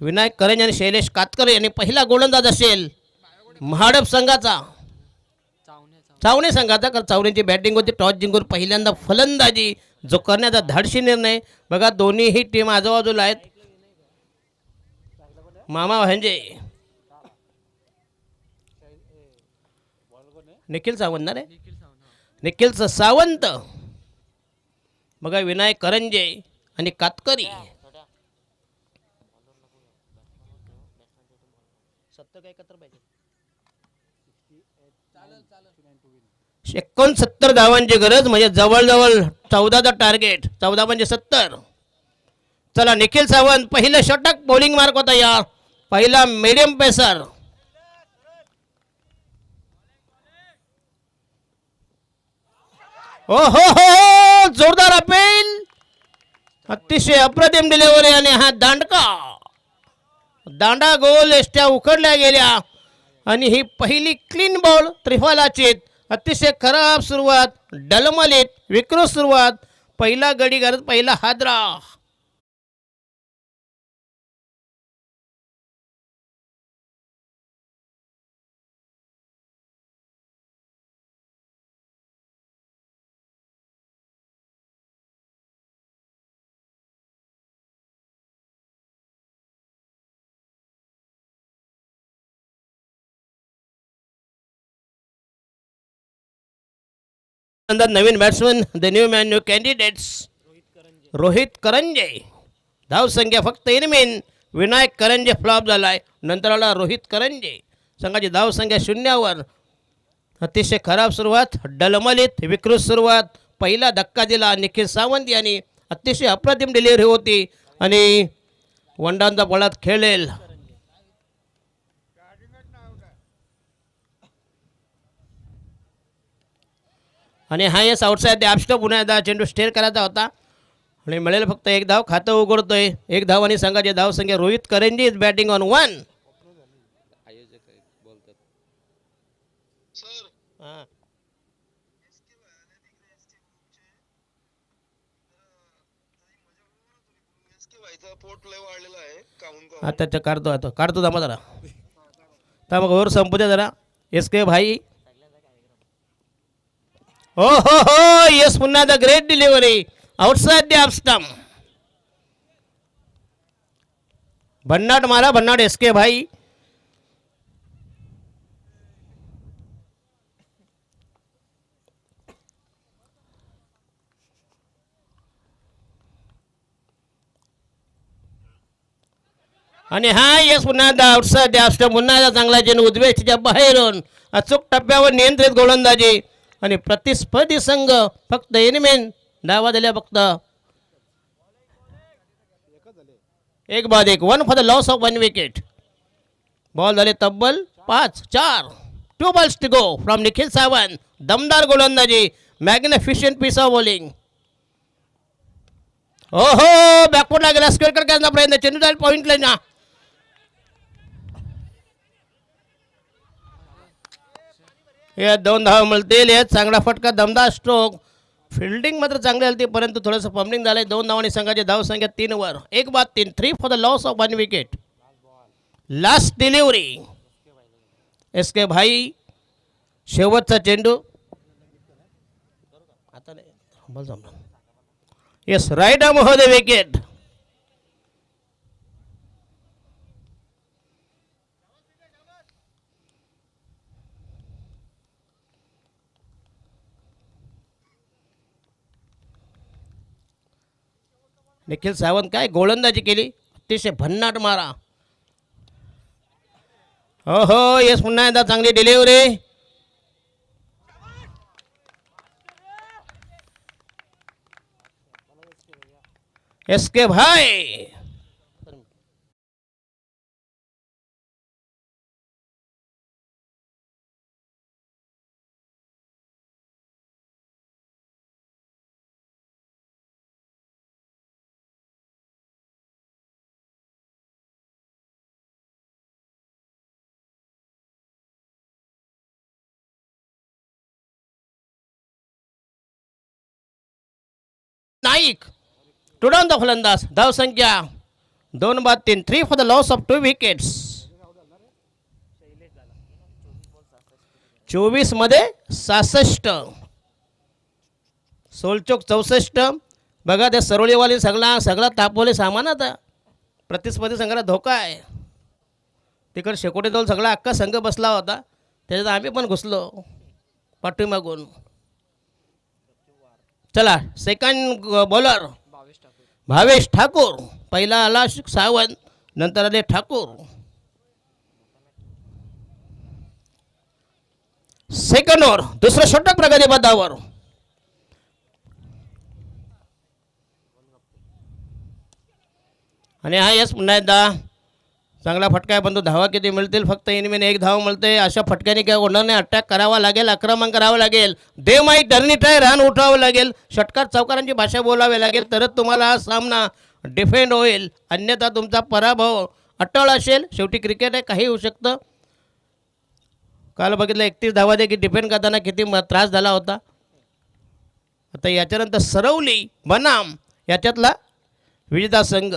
विनायक करंजे आणि शैलेश कातकर यांनी पहिला गोलंदाज असेल महाडप संघाचा. चावणे संघाचा कारण चावणेची बॅटिंग होती. टॉस जिंकून पहिल्यांदा फलंदाजी जो करण्याचा धाडशी निर्णय बघा. दोन्हीही टीम आजूबाजूला आहेत. मामा भांजे निखिल सावंत ना रे. निखिलचं सावंत, बघा विनायक करंजे आणि कातकरी. एकत्र पाहिजे. 69 धावांची गरज, म्हणजे जवळजवळ 14चा टार्गेट. 14 म्हणजे 70. चला निखिल सावंत पहिलं षटक बॉलिंग मार्क होता या पहिला मीडियम पेसर. ओ हो जोरदार अपील, अतिशय अप्रतिम डिलिव्हरी आणि हा दांडा गोल एष्ट्या उकडल्या गेल्या आणि ही पहिली क्लीन बॉल त्रिफलाची. अतिशय खराब सुरुवात, डलमलीत विकृत सुरुवात. पहिला गडी करत पहिला हादरा. नवीन batsman, the new man new candidates. Rohit Karanje, धाव संख्या फक्त इनमेन. विनायक करंजे फ्लॉप झालाय, नंतर आला रोहित करंजे. संघाची धाव संख्या 0वर. अतिशय खराब सुरुवात, डलमलीत विकृत सुरुवात. पहिला धक्का दिला निखिल सावंत यांनी. अतिशय अप्रतिम डिलिव्हरी होती आणि वंडांचा बळात खेळेल. आणि हा यस आउटसाईड द ॲपस्टॉप. पुन्हा एकदा चेंडू स्टेअर करायचा होता आणि मिळेल फक्त एक धाव. खातं उघडतोय एक धाव आणि संघाची धाव संख्या. रोहित करंजी इज बॅटिंग ऑन 1. आता काढतो जमा जरा. तर मग ओव्हर संपू द्या जरा. एस के भाई, हो हो हो यस, पुन्हा the great delivery outside the off stump. भन्नाट मारा, भन्नाट एस के भाई. आणि हा यस पुन्हा the outside the off stump. पुन्हा चांगला चेंडू उजव्याच्या बाहेरून अचूक टप्प्यावर नियंत्रित गोलंदाजी आणि प्रतिस्पर्धी संघ फक्त इनमेन. धावा दिल्या फक्त एक बाद एक. 1 for the loss of 1 wicket. Ball झाले तब्बल 5-4. 2 balls to go from Nikhil Sawant. दमदार गोलंदाजी, मॅग्निफिशियंट पीस ऑफ बॉलिंग. ओहो बॅकफुटला गेला, स्क्वेअर करण्याचा प्रयत्न. चेंडू जाईल पॉइंट लाईन. या 2 धावा मिळतील. हे चांगला फटका, दमदार स्ट्रोक. फिल्डिंग मात्र चांगली आली परंतु थोडंसं फंबलिंग झालंय. 2 धावांनी संघाची धाव संख्या 3वर. 1 बाद 3. 3 for the loss of 1 wicket. Last delivery S K भाई. शेवटचा चेंडू. आता yes right arm over the wicket. Nikhil Sawant काय गोलंदाजी केली, अतिशय भन्नाट मारा. हो हो येस पुन्हा एकदा चांगली डिलिव्हरी. एस के भाई. नाईक टुडाऊन द फलंदाज. धाव संख्या 2 बाद 3. 3 for the loss of 2 wickets. 24 मध्ये 66. सोलचोक 64. बघा त्या सरोळीवाली सगळा तापवले सामान. आता प्रतिस्पर्धी संघाला धोका आहे. तिकडे शेकोटीजवळ सगळा अख्खा संघ बसला होता, त्याच्यात आम्ही पण घुसलो पाठीमागून. चला सेकंड बॉलर भावेश ठाकूर. पहिला आला सावंत, नंतर आले ठाकूर. सेकंड ओव्हर दुसरं षटक प्रगती पदावर. आणि हा यस पुन्हा एकदा चांगला फटका आहे, पण तो धावा किती मिळतील? फक्त इनमेन एक धाव मिळते. अशा फटक्याने काय होणार नाही. अटॅक करावा लागेल, आक्रमण करावं लागेल, दे माई टर्नी ट्राय रन उठावं लागेल, षटकार चौकारांची भाषा बोलावी लागेल, तरच तुम्हाला हा सामना डिफेंड होईल. अन्यथा तुमचा पराभव अटळ असेल. शेवटी क्रिकेट आहे, काही होऊ शकतं. काल बघितलं 31 धावा दे की डिफेंड करताना किती त्रास झाला होता. आता याच्यानंतर सरवली बनाम याच्यातला विजेता संघ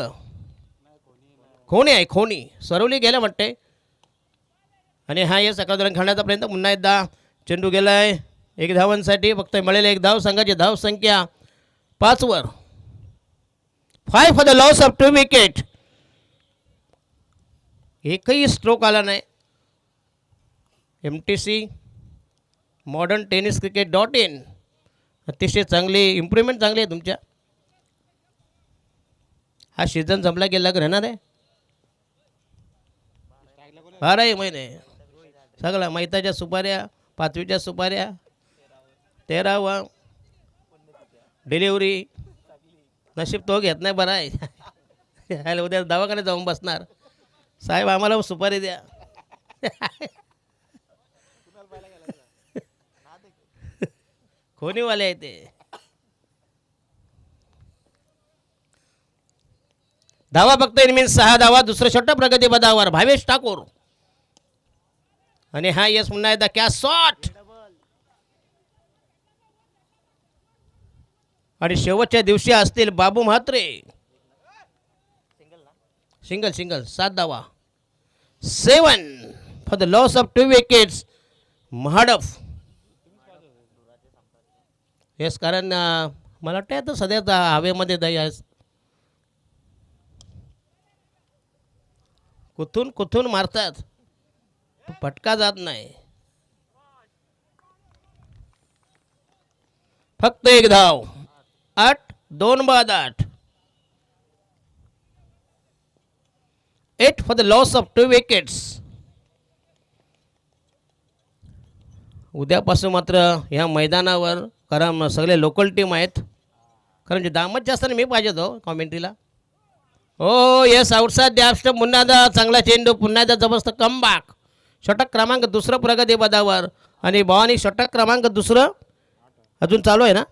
खोणी आहे. खोणी सरवली गेलं म्हणते. आणि हा या सकाळ खेळण्याचा प्रयत्न. पुन्हा एकदा चेंडू गेलाय 1 धावांसाठी. फक्त मिळेल 1 धाव. संघाची धाव संख्या 5 वर. 5 for the loss of 2 wicket. एकही स्ट्रोक आला नाही. MTC मॉडर्न टेनिस क्रिकेट.in अतिशय चांगली इम्प्रूव्हमेंट चांगली आहे तुमच्या. हा सीझन संपला गेला का राहणार आहे 12 महिने. सगळा मैताच्या सुपाऱ्या, 5वीच्या सुपाऱ्या, 13वा डिलिव्हरी. नशीब तो घेत नाही बरं आहे. उद्या दवाखान्यात जाऊन बसणार. साहेब आम्हाला सुपारी द्या. खोनीवाले आहे ते. धावा फक्त इनमीन 6 धावा. दुसरं षटक प्रगती पदावर भावेश ठाकूर. आणि हा यस पुन्हा एकदा क्या शॉट. आणि शेवटच्या दिवशी असतील बाबू म्हात्रे. सिंगल 7 धावा. 7 for the loss of 2 wickets. महाडफ. येस, कारण मला वाटतं आता सध्या हवेमध्ये दही आहे. कुठून मारतात, फटका जात नाही. फक्त 1 धाव. 8 2 बाद 8. 8 for the loss of 2 wickets. उद्यापासून मात्र ह्या मैदानावर, कारण सगळे लोकल टीम आहेत, कारण जे दामच जास्त मी पाहिजे तो कॉमेंट्रीला. हो येस, आउटसाइड द स्टंप. पुन्हा एकदा चांगला चेंडू. पुन्हा एकदा जबरदस्त कमबॅक. षटक क्रमांक 2 प्रगती पदावर. आणि भवानी षटक क्रमांक 2 अजून चालू आहे ना.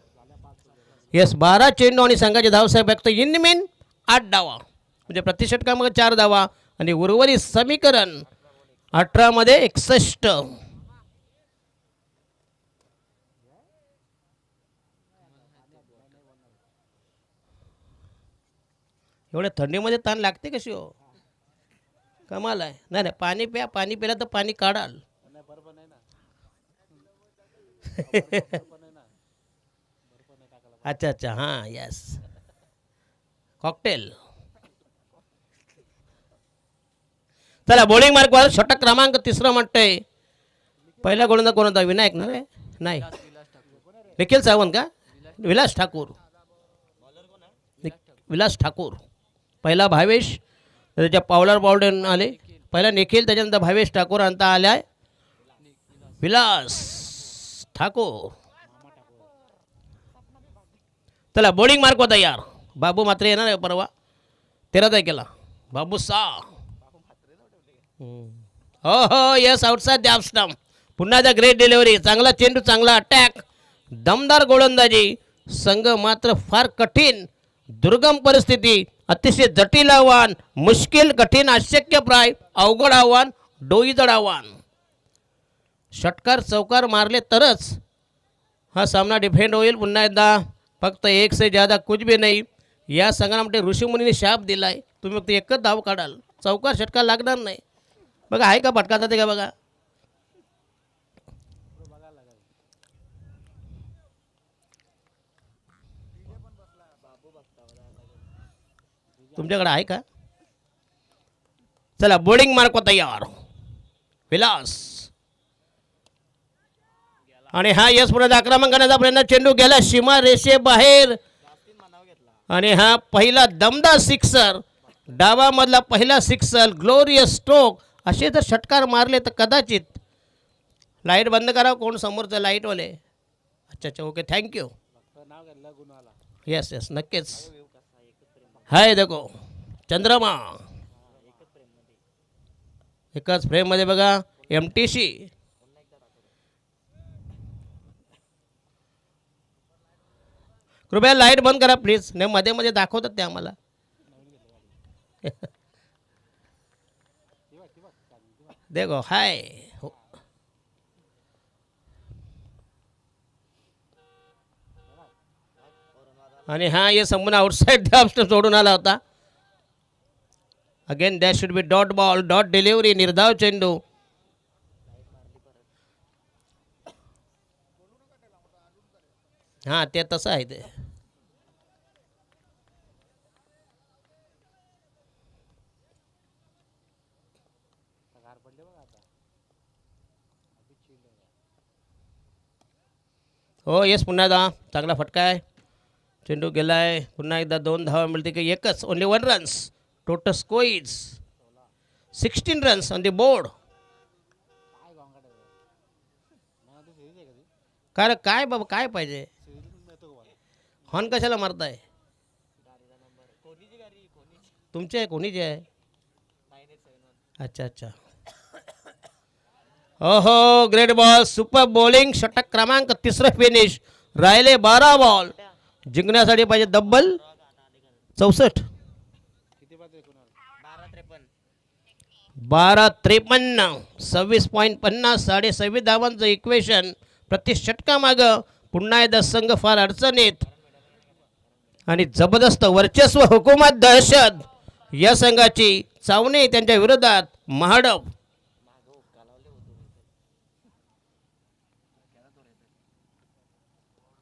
येस, 12 चेंडू आणि संघाचे धावसाहेब फक्त इनमेन 8 धावा. म्हणजे प्रति षटकामध्ये 4 धावा. आणि उर्वरित समीकरण 18 मध्ये 61. एवढ्या थंडीमध्ये ताण लागते कशी हो. कमाल आहे. नाही पाणी प्या. पाणी प्याला तर पाणी काढाल. अच्छा हां यस, कॉकटेल. चला बॉलिंग मार्कवर षटक क्रमांक 3 म्हणतोय. पहिला गोलंदाज कोण होता? विनायक ना रे? नाही, निखिल सावंत का? विलास ठाकूर. विलास ठाकूर. पहिला भावेश, त्याच्या पावलावर बॉल्डन आले. पहिला निखिल, त्याच्यानंतर भावेश ठाकूर. अंता आलाय विलास ठाकूर. चला बॉलिंग मार्क होता यार. बाबू मात्र येणार आहे परवा 13 तारखेला. बाबू सा. हो येस, आउटसाइड द स्टंप. पुन्हा एकदा ग्रेट डिलिव्हरी. चांगला चेंडू, चांगला अटॅक, दमदार गोलंदाजी. संघ मात्र फार कठीण, दुर्गम परिस्थिती, अतिशय जटिल आव्हान, मुश्किल, कठीण, अशक्यप्राय, अवघड आव्हान, डोईजड आव्हान. षटकार चौकार मारले तरच हा सामना डिफेंड होईल. पुन्हा एकदा फक्त 1 से ज़्यादा कुछ भी नाही. या संघामध्ये ऋषीमुनीने शाप दिलाय. तुम्ही फक्त 1च धाव काढाल, चौकार षटकार लागणार नाही. बघा आहे का फटका जाते का बघा. तुमच्याकडे आहे का? चला बॉलिंग मार्क तयार. विलास आणि हा यश पुढे आक्रमण करण्याचा प्रयत्न, चेंडू गेला सीमा रेषे बाहेर. आणि हा पहिला दमदार सिक्सर, डावामधला पहिला सिक्सर, ग्लोरियस स्ट्रोक. असे जर षटकार मारले तर कदाचित. लाईट बंद करा, कोण समोरचं लाईटवाले. अच्छा अच्छा, ओके, थँक्यू. येस येस, नक्कीच. हाय देखो चंद्रमा एकाच फ्रेममध्ये बघा. MTC कृपया लाईट बंद करा प्लीज. नाही मध्ये मध्ये दाखवतात ते आम्हाला. देखो हाय. आणि हा ये संपूर्ण आउटसाइड सोडून आला होता. Again that should be dot ball, dot delivery, निर्धाव चेंडू. हां ते तसं आहे ते. हो येस, पुन्हा एकदा चांगला फटका आहे. चेंडू गेलाय. पुन्हा एकदा 2 धावा मिळते की एकच. Only 1 runs. Total score is 16 runs on the board. काय काय बाबा, काय पाहिजे? हॉर्न कशाला मारताय? तुमचे आहे, कोणीचे आहे? अच्छा अच्छा. ओहो, ग्रेट बॉल, सुपर बॉलिंग. षटक क्रमांक 3 फिनिश. राहिले 12 बॉल. जिंकण्यासाठी पाहिजे डब्बल 64. 12-53, 26.50, 26.5 धावांचं इक्वेशन प्रति षटकामागं. पुन्हा एकदा संघ फार अडचणीत. आणि जबरदस्त वर्चस्व, हुकूमत, दहशत या संघाची. चावणे त्यांच्या विरोधात महाडप.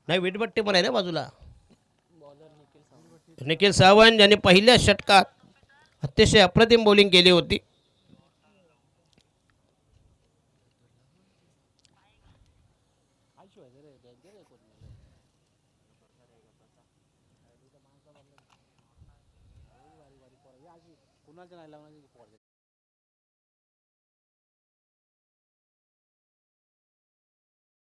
नाही विटबट्टी पण आहे ना बाजूला. निखिल सावंत यांनी पहिल्या षटकात अतिशय अप्रतिम बॉलिंग केली होती.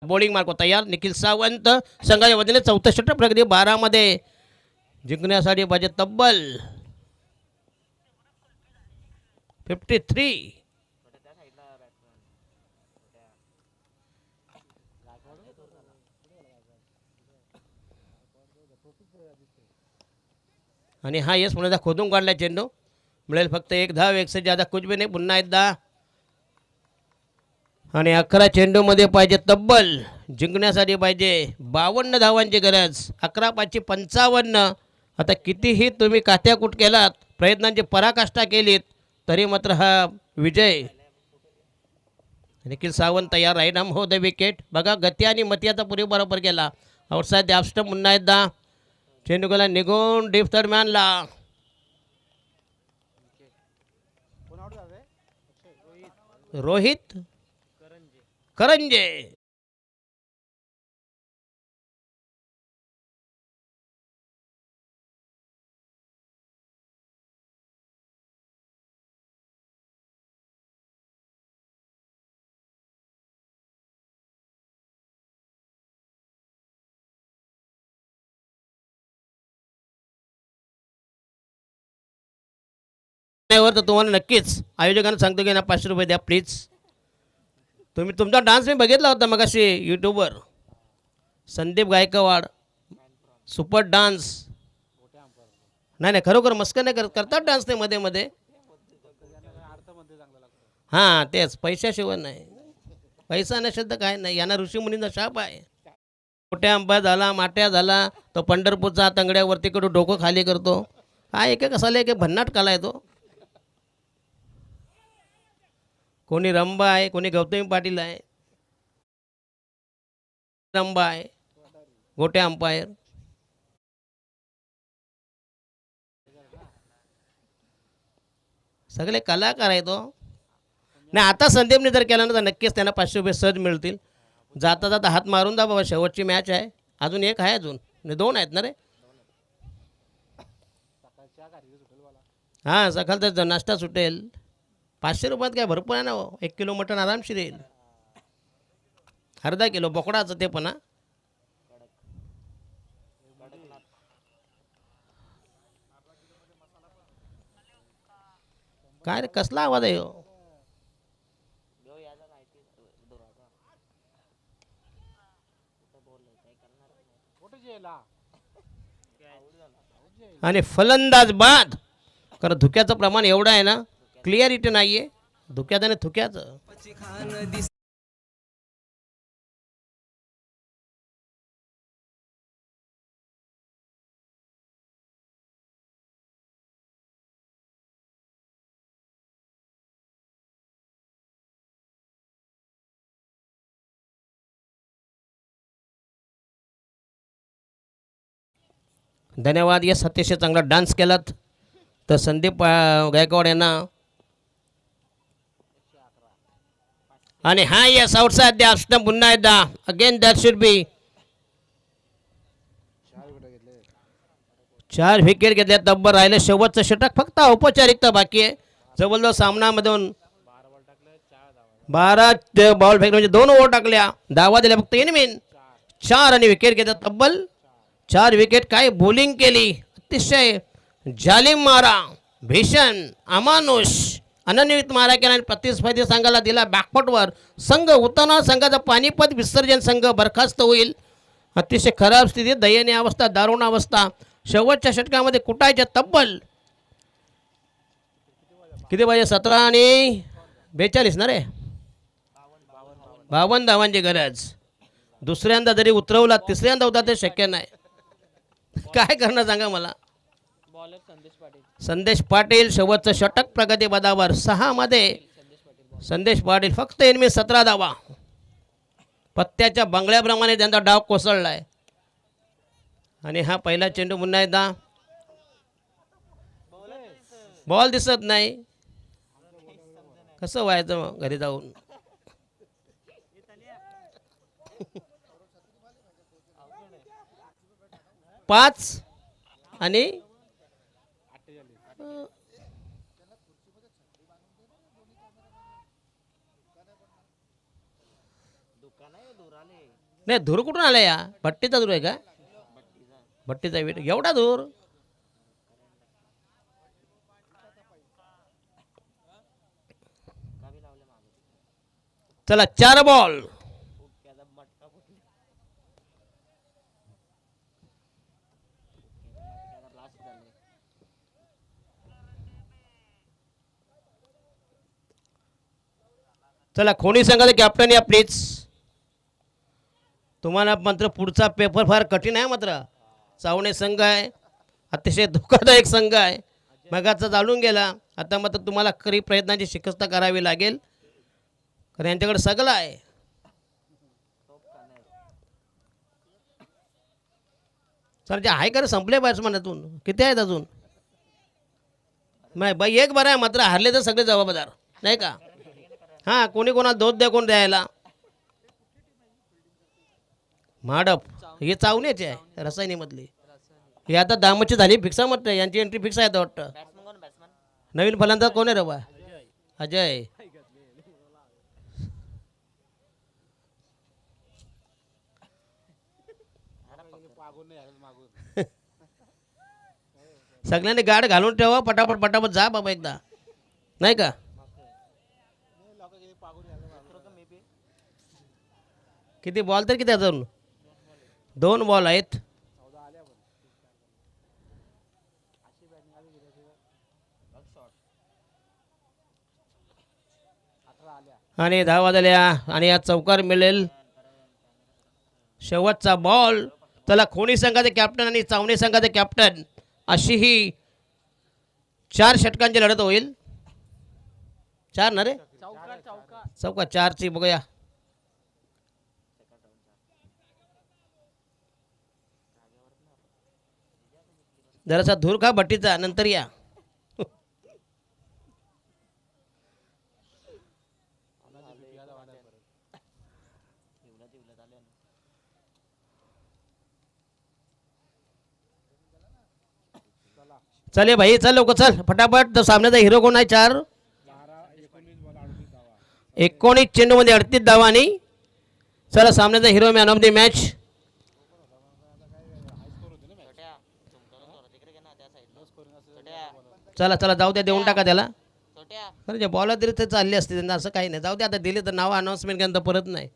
बॉलिंग मार्क तयार. निखिल सावंत संघाच्या वतीने 4थं षटक. प्रगती 12 मध्ये. जिंकण्यासाठी पाहिजे तब्बल 53. आणि हा यश पुन्हा खोदून काढला चेंडू. मिळेल फक्त 1 धाव. 1 से ज्यादा कुछ भी नाही. पुन्हा एकदा. आणि 11 चेंडूमध्ये पाहिजे तब्बल. जिंकण्यासाठी पाहिजे 52 धावांची गरज. 11-5 55. आता कितीही तुम्ही कात्याकूट केलात, प्रयत्नांची पराकाष्ठा केलीत, तरी मात्र हा विजय. निखिल सावंत तयार. Right arm over the wicket. बघा गती आणि मतियाचा पुरे बरोबर गेला. Outside the stump. पुन्हा एकदा चेंडू गेला निघून डीप दरम्यानला. रोहित करंजे. तर तुम्हाला नक्कीच आयोजकांना सांगतो की ना 500 रुपये द्या प्लीज. तुम्ही तुमचा डान्स मी बघितला होता मग अशी यूट्यूबवर. Sandeep Gaikwad super dance. नाही नाही खरोखर मस्कर नाही करतात डान्स ते मध्ये मध्ये. हां तेच, पैशाशिवाय नाही. पैसा नसेल तर काय नाही. यांना ऋषीमुनींचा शाप आहे. मोठ्या आंबा झाला, माट्या झाला, तो पंढरपूरचा तंगड्यावरती कडून डोकं खाली करतो. हा एक कसाला एक भन्नाट कला आहे तो. कोणी रंबा आहे, कोणी गौतमी पाटील आहे. रंबा आहे, गोटे अंपायर. सगळे कलाकार आहे तो. नाही आता संदीपने जर केला ना तर नक्कीच त्यांना 500 रुपये सहज मिळतील. जाता जाता हात मारून दा बाबा, शेवटची मॅच आहे. अजून एक आहे, अजून नाही, 2 आहेत ना रे. हां, सकाळचा नाश्ता सुटेल. 500 रुपयात काय भरपूर आहे ना हो. 1 किलो मटण आरामशीर येईल. अर्धा किलो बोकडाचं ते पण. काय रे, कसला आवाज आहे हो? आणि फलंदाज बाद. कारण धुक्याचं प्रमाण एवढं आहे ना, क्लिअरिटी नाही आहे धुक्याचं आणि थुक्याचं. धन्यवाद. यस, अतिशय चांगला डान्स केलात. तर संदीप गायकवाड यांना. आणि हा यस, आउटसाइड द स्टंप पुन्हा एकदा. Again that should B. 4 wicket घेतल्या. तब्बल राहिले शेवटचं षटक. फक्त औपचारिकता बाकी आहे. जवळजवळ सामनामधून 12 बॉल फेकले म्हणजे 2 ओव्हर टाकल्या. धावा दिल्या फक्त इनमिन 4 आणि विकेट घेतात. तब्बल 4 विकेट. काय बॉलिंग केली, अतिशय जालिम मारा, भीषण अमानुष अनन्वित मारा केला आणि प्रतिस्पर्धी संघाला दिला बॅकफुटवर. संघ उतरणार. संघाचा पानिपत विसर्जन. संघ बरखास्त होईल. अतिशय खराब स्थिती, दयनीय अवस्था, दारुण अवस्था. शेवटच्या षटकामध्ये कुटायच्या. तब्बल किती पाहिजे? 17 आणि 42 ना रे. 52 धावांची गरज. दुसऱ्यांदा जरी उतरवला, तिसऱ्यांदा होता ते शक्य नाही. काय करणार सांगा मला. संदेश पाटील शेवटचं षटक प्रगती पदावर. 6 मध्ये संदेश पाटील फक्त एनमी 17 धावा. पत्त्याच्या बंगल्याप्रमाणे त्यांचा डाव कोसळलाय. आणि हा पहिला चेंडू पुन्हा एकदा. बॉल दिसत नाही. कसं व्हायचं मग घरी जाऊन. पाच आणि नाही, धूर कुठून आला या? भट्टीचा धूर आहे का? भट्टीचा वेट एवढा धूर. चला 4 बॉल. चला खोनी संघाचे कॅप्टन या प्लीज. तुम्हाला मात्र पुढचा पेपर फार कठीण आहे. मात्र चावणे संघ आहे, अतिशय धोकादायक संघ आहे. मगाचा जाणून गेला. आता मात्र तुम्हाला खरी प्रयत्नांची शिकस्त करावी लागेल, कारण यांच्याकडे सगळं आहे. सर जे आहे का संपले बॅट्समॅनातून किती आहेत अजून? नाही बाई, एक बरं आहे मात्र हारले तर सगळे जबाबदार नाही का. हां, कोणी कोणाला दोष द्या कोण द्यायला. माडप हे चावण्याचे आहे रसायनीमधली. हे आता दामची झाली फिक्सा म्हटलं. यांची एंट्री फिक्स आहे वाटतं. नवीन फलंदाज कोण आहे रे बा? अजय. सगळ्यांनी गाड घालून ठेवा. पटापट पटापट जा बाबा एकदा नाही का. किती बॉल तर किती अजून? 2 बॉल आहेत. आणि धावा झाल्या आणि या चौकार मिळेल. शेवटचा बॉल. चला खोनी संघाचे कॅप्टन आणि चावणे संघाचे कॅप्टन अशी ही 4 षटकांची लढत होईल. 4 ना रे? चौका 4ची बघूया. जरासा धूर खा भट्टीचा, नंतर या. चल भाई चल लवकर चल फटाफट. तर सामन्याचा हिरो कोण आहे? 19 चेंडूमध्ये 38 धावा आणि चला सामन्याचा hero man of the match. चला चला जाऊ द्या, देऊन टाका त्याला. अरे बॉलर तरी ते चालले असते त्यांना, असं काही नाही. जाऊ द्या आता, दिले तर नाव अनाउन्समेंट केलं तर परत नाही.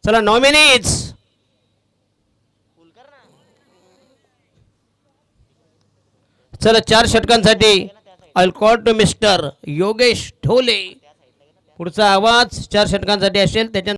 चला नॉमिनीज. चला 4 षटकांसाठी अल्कॉट मिस्टर योगेश ढोले. पुढचा आवाज 4 षटकांसाठी असेल त्याच्या